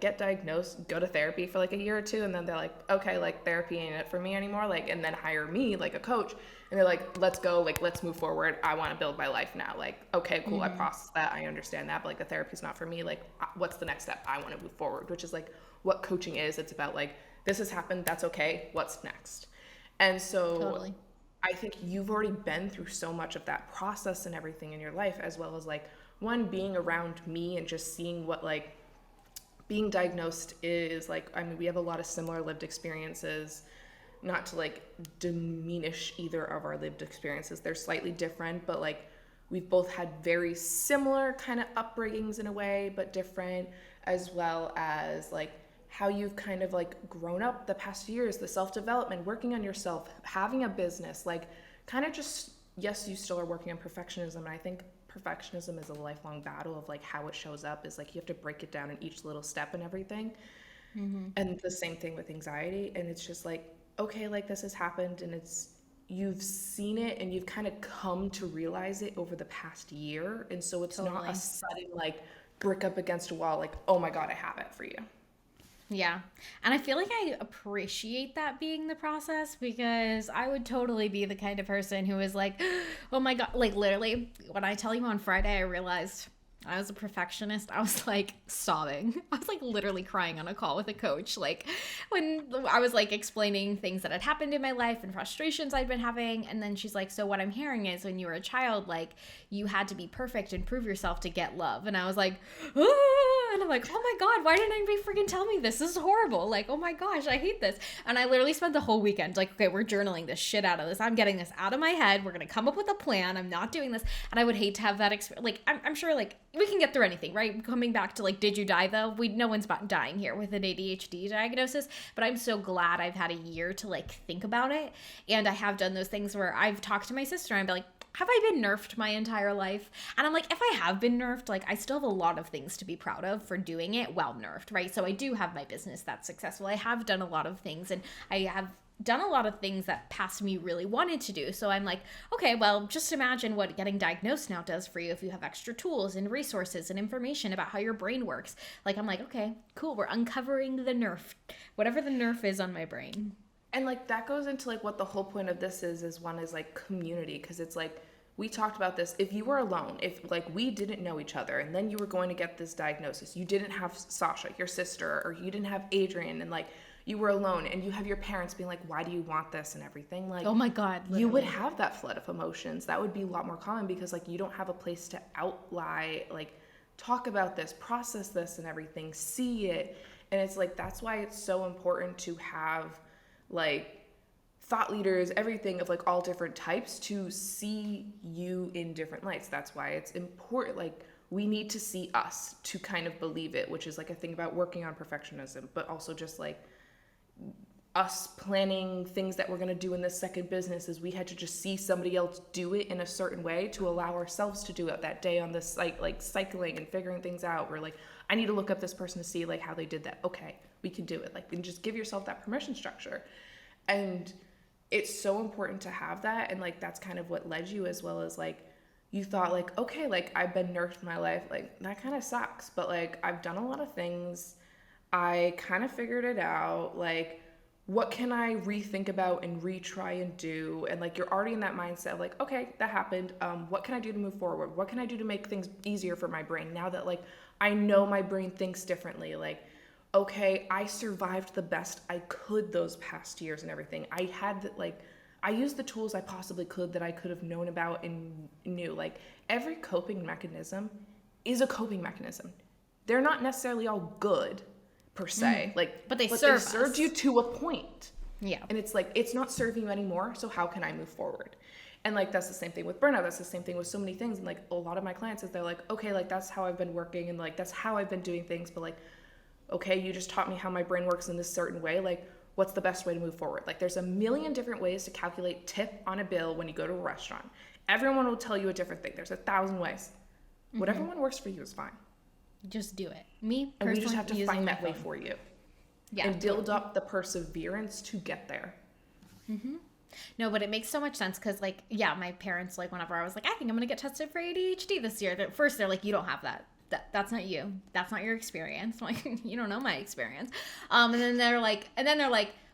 get diagnosed, go to therapy for like a year or two, and then they're like, okay, like therapy ain't it for me anymore. Like, and then hire me like a coach, and they're like, let's go, like let's move forward. I want to build my life now. Like, okay, cool, I processed that, I understand that, but like the therapy's not for me. Like, what's the next step? I want to move forward, which is like what coaching is. It's about like, this has happened, that's okay, what's next? And so Totally. I think you've already been through so much of that process and everything in your life, as well as like one, being around me and just seeing what like being diagnosed is like. I mean, we have a lot of similar lived experiences, not to like diminish either of our lived experiences. They're slightly different, but like we've both had very similar kind of upbringings in a way, but different, as well as like how you've kind of like grown up the past years, the self-development, working on yourself, having a business, like kind of just, yes, you still are working on perfectionism. And I think perfectionism is a lifelong battle of like how it shows up is like you have to break it down in each little step and everything. And the same thing with anxiety. And it's just like, okay, like this has happened, and you've seen it and you've kind of come to realize it over the past year. And so it's not Totally. a sudden like brick up against a wall, like, oh my God, I have it for you. Yeah. And I feel like I appreciate that being the process, because I would totally be the kind of person who is like, oh my God, like literally, when I tell you on Friday, I realized I was a perfectionist. I was like sobbing. I was like literally crying on a call with a coach. Like when I was like explaining things that had happened in my life and frustrations I'd been having. And then she's like, so what I'm hearing is when you were a child, like you had to be perfect and prove yourself to get love. And I was like, ah! And I'm like, oh my God, why didn't anybody freaking tell me this? This is horrible. Like, oh my gosh, I hate this. And I literally spent the whole weekend like, okay, we're journaling this shit out of this. I'm getting this out of my head. We're going to come up with a plan. I'm not doing this. And I would hate to have that experience. Like, I'm sure like we can get through anything, right? Coming back to like, did you die though? No one's dying here with an ADHD diagnosis, but I'm so glad I've had a year to like think about it. And I have done those things where I've talked to my sister and I'd be like, have I been nerfed my entire life? And I'm like, if I have been nerfed, like I still have a lot of things to be proud of for doing it while nerfed, right? So I do have my business that's successful. I have done a lot of things, and I have done a lot of things that past me really wanted to do. So I'm like, okay, well, just imagine what getting diagnosed now does for you if you have extra tools and resources and information about how your brain works. Like, I'm like, okay, cool. We're uncovering the nerf, whatever the nerf is on my brain. And like that goes into like what the whole point of this is one is like community, because it's like we talked about this. If you were alone, if like we didn't know each other and then you were going to get this diagnosis, you didn't have Sasha, your sister, or you didn't have Adrian, and like you were alone and you have your parents being like, why do you want this and everything, like, Oh my God, literally. you would have that flood of emotions. That would be a lot more common because like you don't have a place to outlie, like talk about this, process this and everything, see it. And it's like, that's why it's so important to have like thought leaders, everything of like all different types to see you in different lights. That's why it's important. Like, we need to see us to kind of believe it, which is like a thing about working on perfectionism, but also just like us planning things that we're going to do in this second business is we had to just see somebody else do it in a certain way to allow ourselves to do it that day on this like cycling and figuring things out. We're like, I need to look up this person to see like how they did that. Okay, we can do it. Like, and just give yourself that permission structure. And it's so important to have that. And like, that's kind of what led you, as well as like, you thought like, okay, like I've been nerfed my life. Like, that kind of sucks, but like, I've done a lot of things. I kind of figured it out. Like, what can I rethink about and retry and do? And like, you're already in that mindset of like, okay, that happened. What can I do to move forward? What can I do to make things easier for my brain now that like, I know my brain thinks differently? Like, okay, I survived the best I could those past years and everything. I had like, I used the tools I possibly could that I could have known about and knew. Like, every coping mechanism is a coping mechanism. They're not necessarily all good per se, like, but they served us. you to a point. Yeah. And it's like, it's not serving you anymore, so how can I move forward? And like, that's the same thing with burnout. That's the same thing with so many things. And like, a lot of my clients is they're like, okay, like that's how I've been working and like that's how I've been doing things, but like, okay, you just taught me how my brain works in this certain way. Like, what's the best way to move forward? Like, there's a million different ways to calculate tip on a bill when you go to a restaurant. Everyone will tell you a different thing. There's 1,000 ways. Whatever one works for you is fine. Just do it. Me, and we just have to find that way for you. Yeah, and build up the perseverance to get there. No, but it makes so much sense because, like, yeah, my parents, like, whenever I was like, I think I'm going to get tested for ADHD this year, at first they're like, you don't have that. That's not you. That's not your experience. I'm like, you don't know my experience. And then they're like,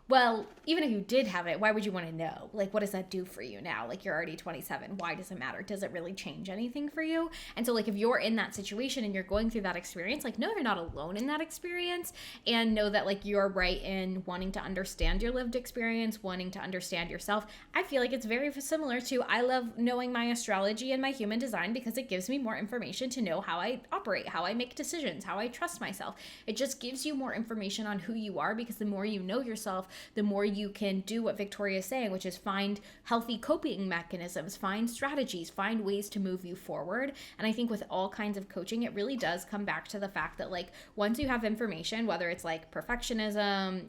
well, even if you did have it, why would you want to know? Like, what does that do for you now? Like, you're already 27. Why does it matter? Does it really change anything for you? And so, like, if you're in that situation and you're going through that experience, like, no, you're not alone in that experience. And know that, like, you're right in wanting to understand your lived experience, wanting to understand yourself. I feel like it's very similar to, I love knowing my astrology and my human design because it gives me more information to know how I operate, how I make decisions, how I trust myself. It just gives you more information on who you are, because the more you know yourself, the more you can do what Victoria is saying, which is find healthy coping mechanisms, find strategies, find ways to move you forward. And I think with all kinds of coaching, it really does come back to the fact that, like, once you have information, whether it's like perfectionism,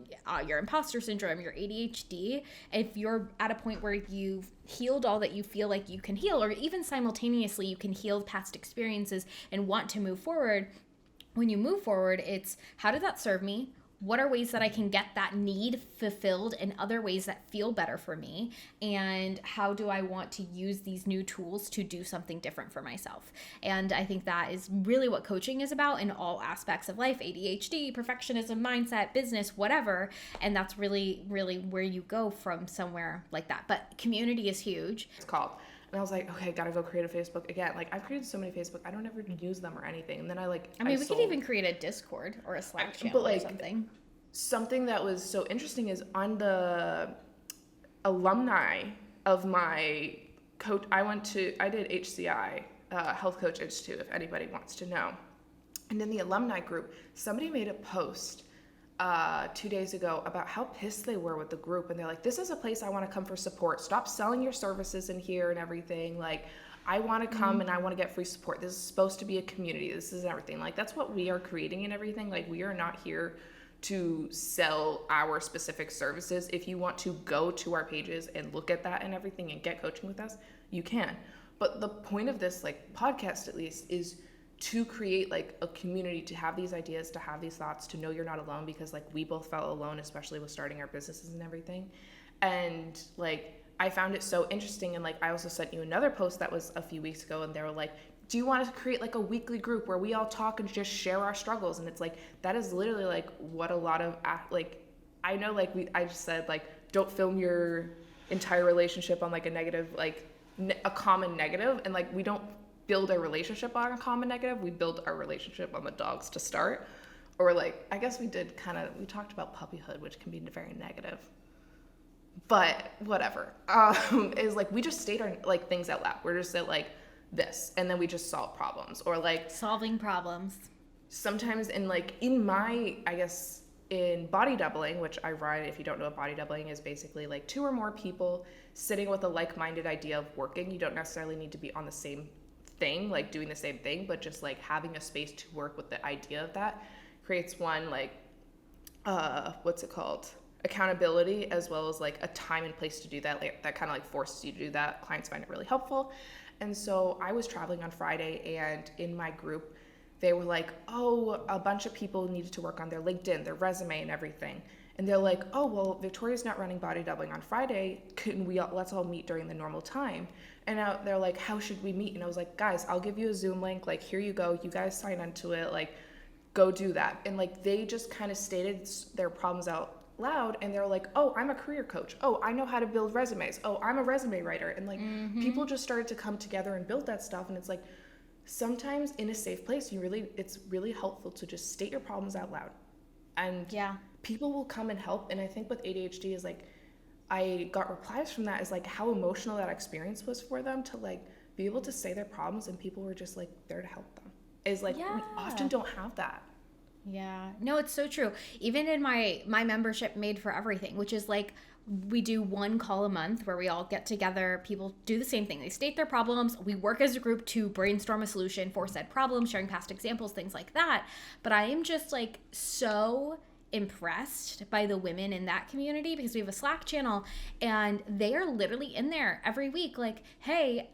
your imposter syndrome, your ADHD, if you're at a point where you've healed all that you feel like you can heal, or even simultaneously you can heal past experiences and want to move forward, when you move forward, it's how did that serve me? What are ways that I can get that need fulfilled in other ways that feel better for me? And how do I want to use these new tools to do something different for myself? And I think that is really what coaching is about in all aspects of life: ADHD, perfectionism, mindset, business, whatever. And that's really, really where you go from somewhere like that. But community is huge. It's called. And I was like, okay, gotta go create a Facebook again. Like, I've created so many Facebook, I don't ever use them or anything. And then we could even create a Discord or a Slack channel or something. Something that was so interesting is on the alumni of my coach, I did HCI, Health Coach Institute, if anybody wants to know. And in the alumni group, somebody made a post 2 days ago about how pissed they were with the group, and they're like, this is a place I want to come for support. Stop selling your services in here and everything. Like, I want to come and I want to get free support. This is supposed to be a community. This is everything. Like, that's what we are creating and everything. Like, we are not here to sell our specific services. If you want to go to our pages and look at that and everything and get coaching with us, you can. But the point of this, like, podcast at least, is to create like a community, to have these ideas, to have these thoughts, to know you're not alone, because like we both felt alone, especially with starting our businesses and everything. And like, I found it so interesting. And like, I also sent you another post that was a few weeks ago, and they were like, do you want to create like a weekly group where we all talk and just share our struggles? And it's like, that is literally like what a lot of, like, I know, like, I just said, like, don't film your entire relationship on like a negative, like a common negative. And like, we don't build our relationship on a common negative. We build our relationship on the dogs to start. Or like, I guess we talked about puppyhood, which can be very negative, but whatever. Is like, we just state our like things out loud. We're just at like this, and then we just solve problems, or like solving problems. sometimes in my, I guess, in body doubling, which I run, if you don't know what body doubling is, basically like two or more people sitting with a like-minded idea of working. You don't necessarily need to be on the same thing, like doing the same thing, but just like having a space to work with the idea of that creates one, like, what's it called? Accountability, as well as like a time and place to do that. Like that kind of like forces you to do that. Clients find it really helpful. And so I was traveling on Friday, and in my group, they were like, oh, a bunch of people needed to work on their LinkedIn, their resume and everything. And they're like, oh, well, Victoria's not running body doubling on Friday. Let's all meet during the normal time. And now they're like, how should we meet? And I was like, guys, I'll give you a Zoom link. Like, here you go. You guys sign onto it. Like, go do that. And like, they just kind of stated their problems out loud, and they're like, oh, I'm a career coach. Oh, I know how to build resumes. Oh, I'm a resume writer. And like, people just started to come together and build that stuff. And it's like, sometimes in a safe place, it's really helpful to just state your problems out loud, and people will come and help. And I think with ADHD is like, I got replies from that, is like how emotional that experience was for them to like be able to say their problems, and people were just like there to help them. Is like, we often don't have that. Yeah. No, it's so true. Even in my membership Made for Everything, which is like, we do one call a month where we all get together. People do the same thing. They state their problems. We work as a group to brainstorm a solution for said problem, sharing past examples, things like that. But I am just like so impressed by the women in that community, because we have a Slack channel, and they are literally in there every week like, hey,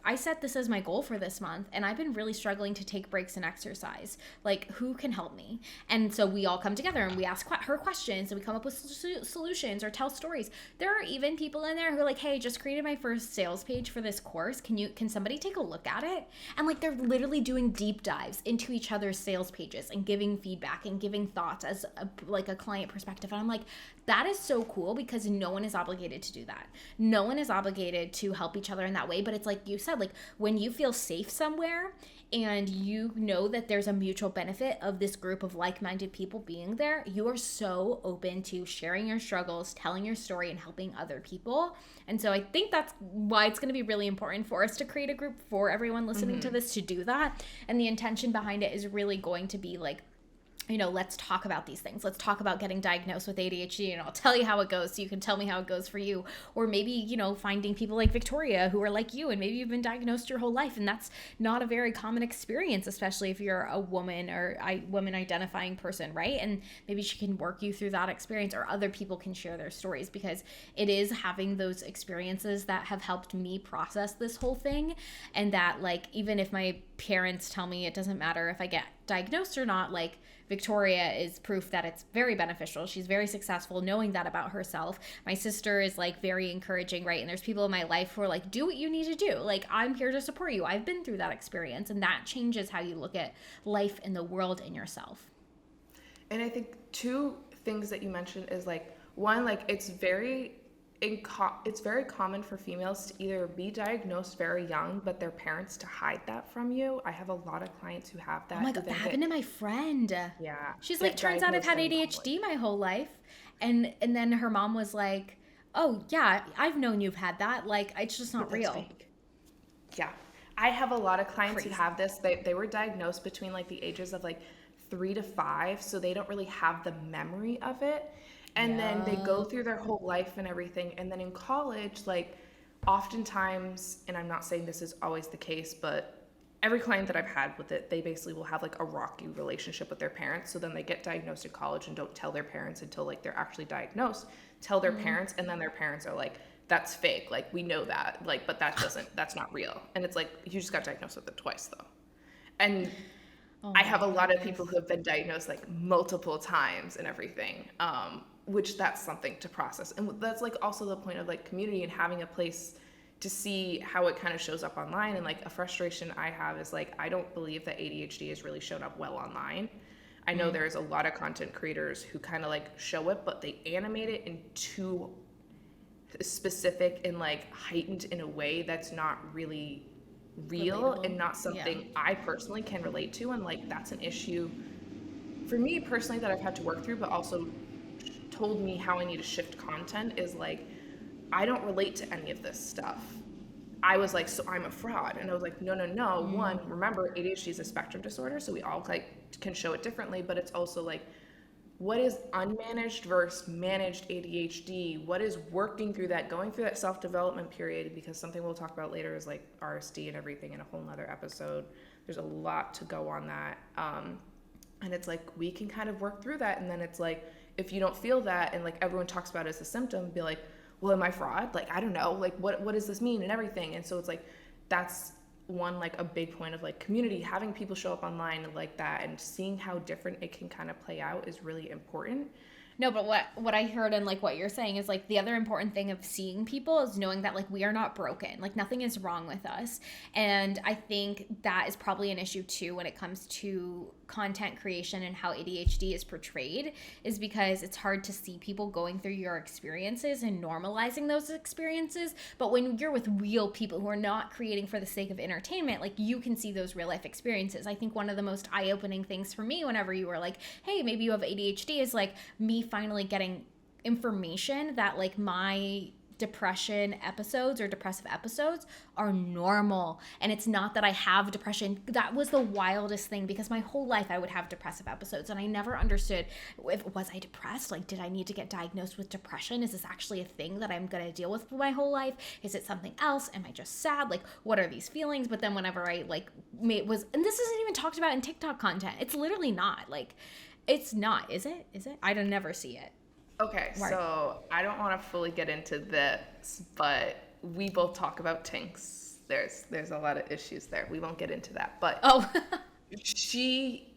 I set this as my goal for this month, and I've been really struggling to take breaks and exercise. Like, who can help me? And so we all come together and we ask her questions, and we come up with solutions or tell stories. There are even people in there who are like, hey, just created my first sales page for this course. Can somebody take a look at it? And like, they're literally doing deep dives into each other's sales pages and giving feedback and giving thoughts as a client perspective. And I'm like, that is so cool, because no one is obligated to do that. No one is obligated to help each other in that way. But it's like you said, like, when you feel safe somewhere and you know that there's a mutual benefit of this group of like-minded people being there, you are so open to sharing your struggles, telling your story, and helping other people. And so I think that's why it's going to be really important for us to create a group for everyone listening to this to do that. And the intention behind it is really going to be like, you know, let's talk about these things. Let's talk about getting diagnosed with ADHD, and I'll tell you how it goes so you can tell me how it goes for you. Or maybe, you know, finding people like Victoria who are like you, and maybe you've been diagnosed your whole life, and that's not a very common experience, especially if you're a woman or woman identifying person, right? And maybe she can work you through that experience, or other people can share their stories, because it is having those experiences that have helped me process this whole thing. And that, like, even if my parents tell me it doesn't matter if I get diagnosed or not, like, Victoria is proof that it's very beneficial. She's very successful knowing that about herself. My sister is like very encouraging, right? And there's people in my life who are like, do what you need to do. Like, I'm here to support you. I've been through that experience, and that changes how you look at life and the world and yourself. And I think two things that you mentioned is like, one, like it's very common for females to either be diagnosed very young, but their parents to hide that from you. I have a lot of clients who have that. Oh my God, that happened to my friend. Yeah. She's like, turns out I've had ADHD my whole life. And then her mom was like, oh yeah, I've known you've had that. Like, it's just not real. Fake. Yeah. I have a lot of clients who have this. They were diagnosed between like the ages of like 3 to 5, so they don't really have the memory of it. And then they go through their whole life and everything. And then in college, like oftentimes, and I'm not saying this is always the case, but every client that I've had with it, they basically will have like a rocky relationship with their parents. So then they get diagnosed in college and don't tell their parents until like they're actually diagnosed, tell their parents, and then their parents are like, that's fake. Like, we know that, like, but that's not real. And it's like, you just got diagnosed with it twice though. And I have a lot of people who have been diagnosed like multiple times and everything. Which that's something to process. And that's like also the point of like community and having a place to see how it kind of shows up online. And like a frustration I have is like, I don't believe that ADHD has really shown up well online. I know there's a lot of content creators who kind of like show it, but they animate it in too specific and like heightened in a way that's not really real. Relatable. And not something I personally can relate to. And like, that's an issue for me personally that I've had to work through, but also told me how I need to shift content is like, I don't relate to any of this stuff. I was like, so I'm a fraud. And I was like, no, no, no. One, remember, ADHD is a spectrum disorder, so we all like can show it differently, but it's also like, what is unmanaged versus managed ADHD? What is working through that, going through that self-development period? Because something we'll talk about later is like RSD and everything in a whole nother episode. There's a lot to go on that. And it's like, we can kind of work through that. And then it's like, if you don't feel that, and like everyone talks about it as a symptom, be like, well, am I fraud? Like, I don't know, like, what does this mean and everything? And so it's like, that's one, like a big point of like community, having people show up online like that and seeing how different it can kind of play out is really important. No, but what I heard and like what you're saying is like the other important thing of seeing people is knowing that like we are not broken. Like nothing is wrong with us. And I think that is probably an issue too when it comes to content creation and how ADHD is portrayed, is because it's hard to see people going through your experiences and normalizing those experiences. But when you're with real people who are not creating for the sake of entertainment, like you can see those real life experiences. I think one of the most eye-opening things for me whenever you were like, hey, maybe you have ADHD, is like me finally getting information that like my depression episodes or depressive episodes are normal. And it's not that I have depression. That was the wildest thing, because my whole life I would have depressive episodes and I never understood, was I depressed? Like, did I need to get diagnosed with depression? Is this actually a thing that I'm going to deal with for my whole life? Is it something else? Am I just sad? Like, what are these feelings? But then whenever I like and this isn't even talked about in TikTok content. It's literally not. Like, it's not. Is it? I don't never see it. Okay, so I don't want to fully get into this, but we both talk about tinks. There's a lot of issues there. We won't get into that, but she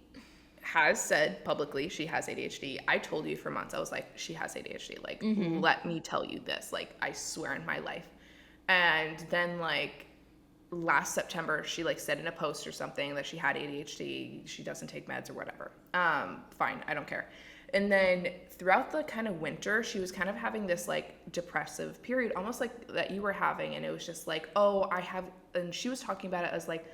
has said publicly she has ADHD. I told you for months, I was like, she has ADHD. Like, let me tell you this. Like, I swear in my life. And then like last September, she like said in a post or something that she had ADHD. She doesn't take meds or whatever. Fine, I don't care. And then throughout the kind of winter, she was kind of having this like depressive period, almost like that you were having. And it was just like, oh, and she was talking about it as like,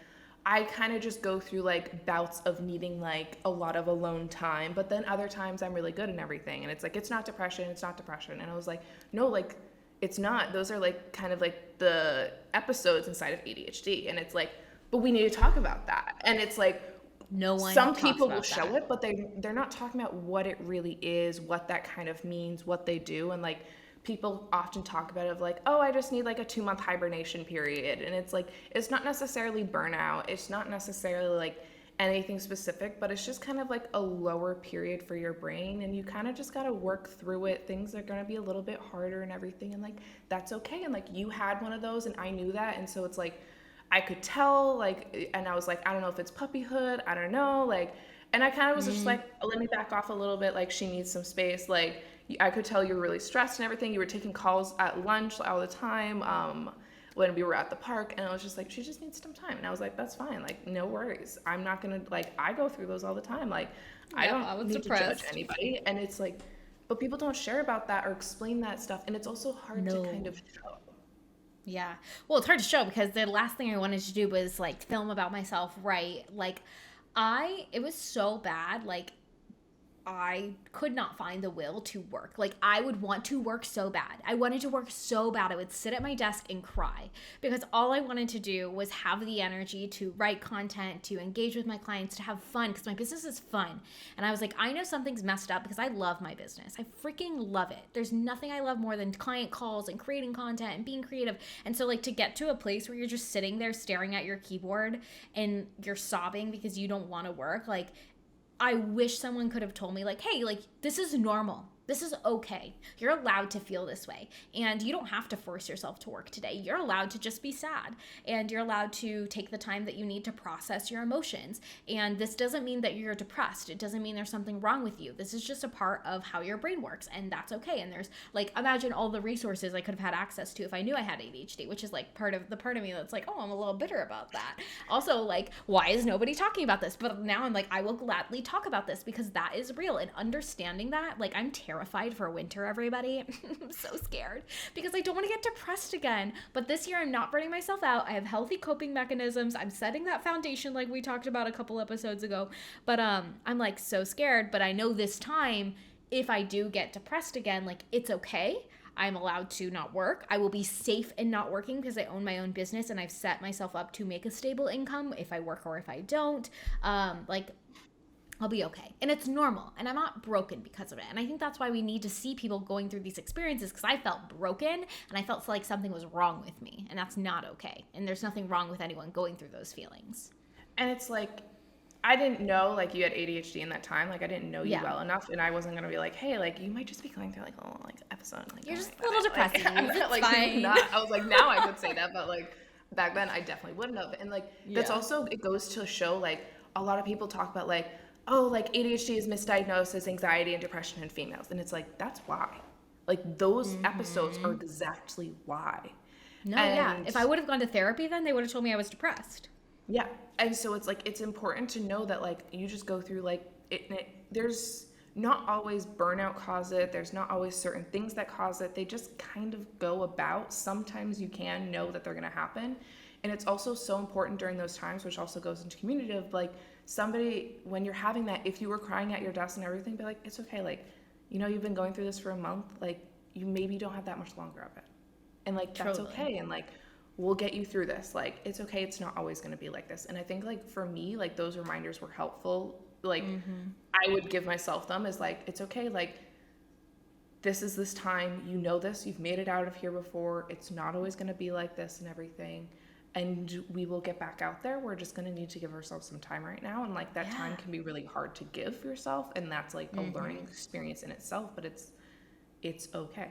I kind of just go through like bouts of needing like a lot of alone time, but then other times I'm really good and everything. And it's like, it's not depression. And I was like, no, like it's not. Those are like kind of like the episodes inside of ADHD. And it's like, but we need to talk about that. And it's like, no one some people will show it, but they're not talking about what it really is, what that kind of means, what they do. And like people often talk about it of like, oh, I just need like a 2-month hibernation period. And it's like, it's not necessarily burnout. It's not necessarily like anything specific, but it's just kind of like a lower period for your brain. And you kind of just got to work through it. Things are going to be a little bit harder and everything. And like, that's okay. And like you had one of those and I knew that. And so it's like, I could tell, like, and I was like, I don't know if it's puppyhood, I don't know, like, and I kind of was just like, let me back off a little bit, like, she needs some space, like, I could tell you were really stressed and everything, you were taking calls at lunch all the time, when we were at the park, and I was just like, she just needs some time, and I was like, that's fine, like, no worries, I'm not gonna, like, I go through those all the time, like, I don't need to judge anybody, and it's like, but people don't share about that or explain that stuff, and it's also hard to kind of show. Yeah. Well, it's hard to show because the last thing I wanted to do was like film about myself, right? Like it was so bad. Like I could not find the will to work. Like I would want to work so bad. I wanted to work so bad. I would sit at my desk and cry because all I wanted to do was have the energy to write content, to engage with my clients, to have fun, because my business is fun. And I was like, I know something's messed up because I love my business. I freaking love it. There's nothing I love more than client calls and creating content and being creative. And so like to get to a place where you're just sitting there staring at your keyboard and you're sobbing because you don't want to work, like I wish someone could have told me like, hey, like this is normal. This is okay. You're allowed to feel this way. And you don't have to force yourself to work today. You're allowed to just be sad. And you're allowed to take the time that you need to process your emotions. And this doesn't mean that you're depressed. It doesn't mean there's something wrong with you. This is just a part of how your brain works. And that's okay. And there's like, imagine all the resources I could have had access to if I knew I had ADHD, which is like part of me that's like, oh, I'm a little bitter about that. Also, like, why is nobody talking about this? But now I'm like, I will gladly talk about this because that is real. And understanding that, like, I'm terrified for winter, everybody. I'm so scared because I don't want to get depressed again. But this year I'm not burning myself out. I have healthy coping mechanisms. I'm setting that foundation like we talked about a couple episodes ago. But I'm like so scared, but I know this time if I do get depressed again, like it's okay. I'm allowed to not work. I will be safe in not working because I own my own business and I've set myself up to make a stable income if I work or if I don't. Like, I'll be okay. And it's normal. And I'm not broken because of it. And I think that's why we need to see people going through these experiences, because I felt broken and I felt like something was wrong with me. And that's not okay. And there's nothing wrong with anyone going through those feelings. And it's like, I didn't know like you had ADHD in that time. Like I didn't know you Yeah. well enough, and I wasn't gonna be like, hey, like you might just be going through like a little like episode. Like, You're don't just a worry little about it. depressed. Like, It's like fine. not. I was like, now I could say that, but like back then I definitely wouldn't have. And like that's Yeah. also, it goes to show like a lot of people talk about like, oh, like ADHD is misdiagnosed as anxiety and depression in females, and it's like that's why. Like those episodes are exactly why. No, yeah. And If I would have gone to therapy then, they would have told me I was depressed. yeah. And so it's like, it's important to know that like you just go through like there's not always burnout cause it. There's not always certain things that cause it. They just kind of go about. Sometimes you can know that they're going to happen. And it's also so important during those times, which also goes into community of like somebody, when you're having that, if you were crying at your desk and everything, be like, it's okay. Like, you know, you've been going through this for a month. Like you maybe don't have that much longer of it. And like, that's Totally. okay. And like, we'll get you through this. Like, it's okay. It's not always going to be like this. And I think like for me, like those reminders were helpful. Like I would give myself them as like, it's okay. Like this is this time, you know this, you've made it out of here before. It's not always going to be like this and everything. And we will get back out there. We're just going to need to give ourselves some time right now. And like that time can be really hard to give yourself. And that's like a learning experience in itself, but it's okay.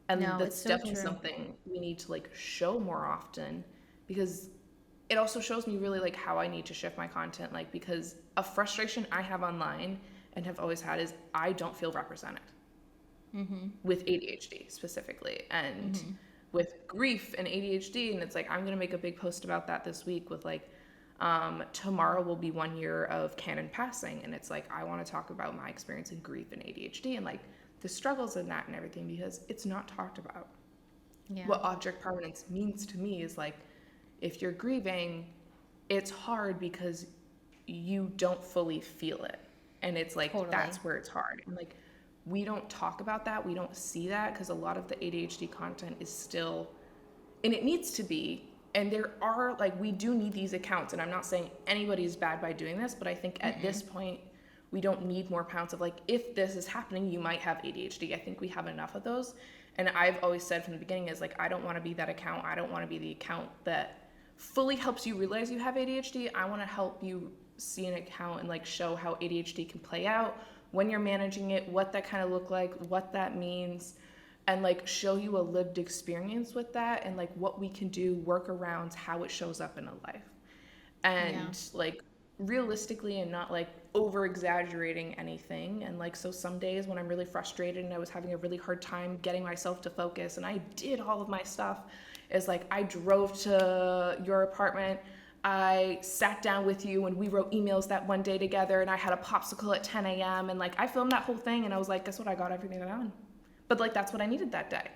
And No, that's it's so definitely true. something we need to like show more often, because it also shows me really like how I need to shift my content. Like, because a frustration I have online and have always had is I don't feel represented with ADHD specifically, and with grief and ADHD. And it's like, I'm going to make a big post about that this week with like, tomorrow will be 1 year of canon passing. And it's like, I want to talk about my experience in grief and ADHD and like the struggles in that and everything, because it's not talked about. Yeah. What object permanence means to me is like, if you're grieving, it's hard because you don't fully feel it. And it's like, Totally. that's where it's hard. And like, we don't talk about that. We don't see that because a lot of the ADHD content is still, and it needs to be. And there are like, we do need these accounts. And I'm not saying anybody's bad by doing this, but I think at this point, we don't need more pounds of like, if this is happening, you might have ADHD. I think we have enough of those. And I've always said from the beginning is like, I don't want to be that account. I don't want to be the account that fully helps you realize you have ADHD. I want to help you see an account and like show how ADHD can play out when you're managing it, what that kind of look like, what that means, and like show you a lived experience with that, and like what we can do, workarounds, how it shows up in a life. And like realistically, and not like over exaggerating anything. And like, so some days when I'm really frustrated and I was having a really hard time getting myself to focus, and I did all of my stuff, is like I drove to your apartment, I sat down with you and we wrote emails that one day together, and I had a popsicle at 10 a.m. and like I filmed that whole thing, and I was like, guess what, I got everything done. But like, that's what I needed that day.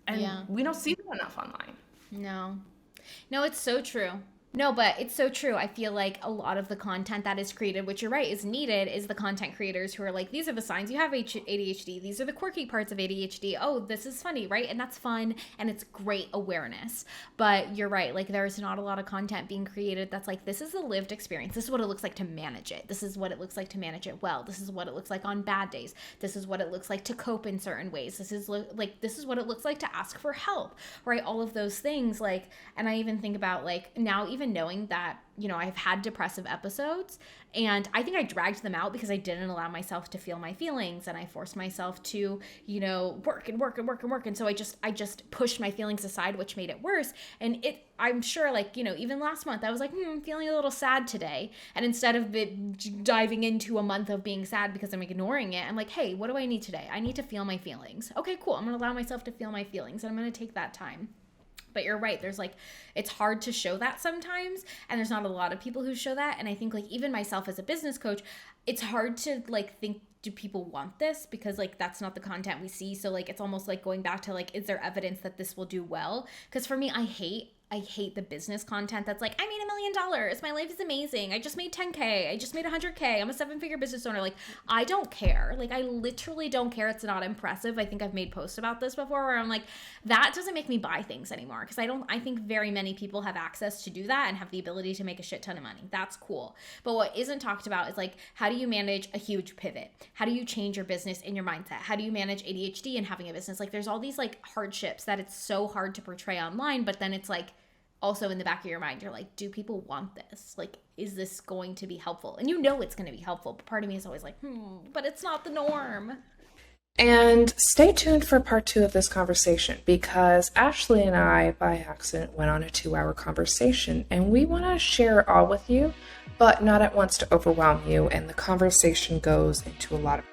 And we don't see that enough online. No, it's so true. No, but it's so true. I feel like a lot of the content that is created, which you're right, is needed, is the content creators who are like, these are the signs you have ADHD. These are the quirky parts of ADHD. Oh, this is funny, right? And that's fun. And it's great awareness. But you're right. Like, there's not a lot of content being created that's like, this is a lived experience. This is what it looks like to manage it. This is what it looks like to manage it well. This is what it looks like on bad days. This is what it looks like to cope in certain ways. This is this is what it looks like to ask for help, right? All of those things. Like, and I even think about like now, even knowing that, you know, I've had depressive episodes, and I think I dragged them out because I didn't allow myself to feel my feelings, and I forced myself to, you know, work. And so I just pushed my feelings aside, which made it worse. And I'm sure, like, you know, even last month I was like, I'm feeling a little sad today. And instead of diving into a month of being sad because I'm ignoring it, I'm like, hey, what do I need today? I need to feel my feelings. Okay, cool. I'm going to allow myself to feel my feelings, and I'm going to take that time. But you're right. There's like, it's hard to show that sometimes. And there's not a lot of people who show that. And I think like even myself as a business coach, it's hard to like think, do people want this? Because like, that's not the content we see. So like, it's almost like going back to like, is there evidence that this will do well? Because for me, I hate I hate the business content that's like, I made $1 million. My life is amazing. I just made 10K. I just made 100K. I'm a 7-figure business owner. Like, I don't care. Like, I literally don't care. It's not impressive. I think I've made posts about this before where I'm like, that doesn't make me buy things anymore. Because I think very many people have access to do that and have the ability to make a shit ton of money. That's cool. But what isn't talked about is like, how do you manage a huge pivot? How do you change your business in your mindset? How do you manage ADHD and having a business? Like, there's all these like hardships that it's so hard to portray online, but then it's like, also in the back of your mind, you're like, do people want this? Like, is this going to be helpful? And you know it's going to be helpful, but part of me is always like, but it's not the norm. And stay tuned for part 2 of this conversation, because Ashley and I, by accident, went on a 2-hour conversation, and we want to share it all with you, but not at once to overwhelm you, and the conversation goes into a lot of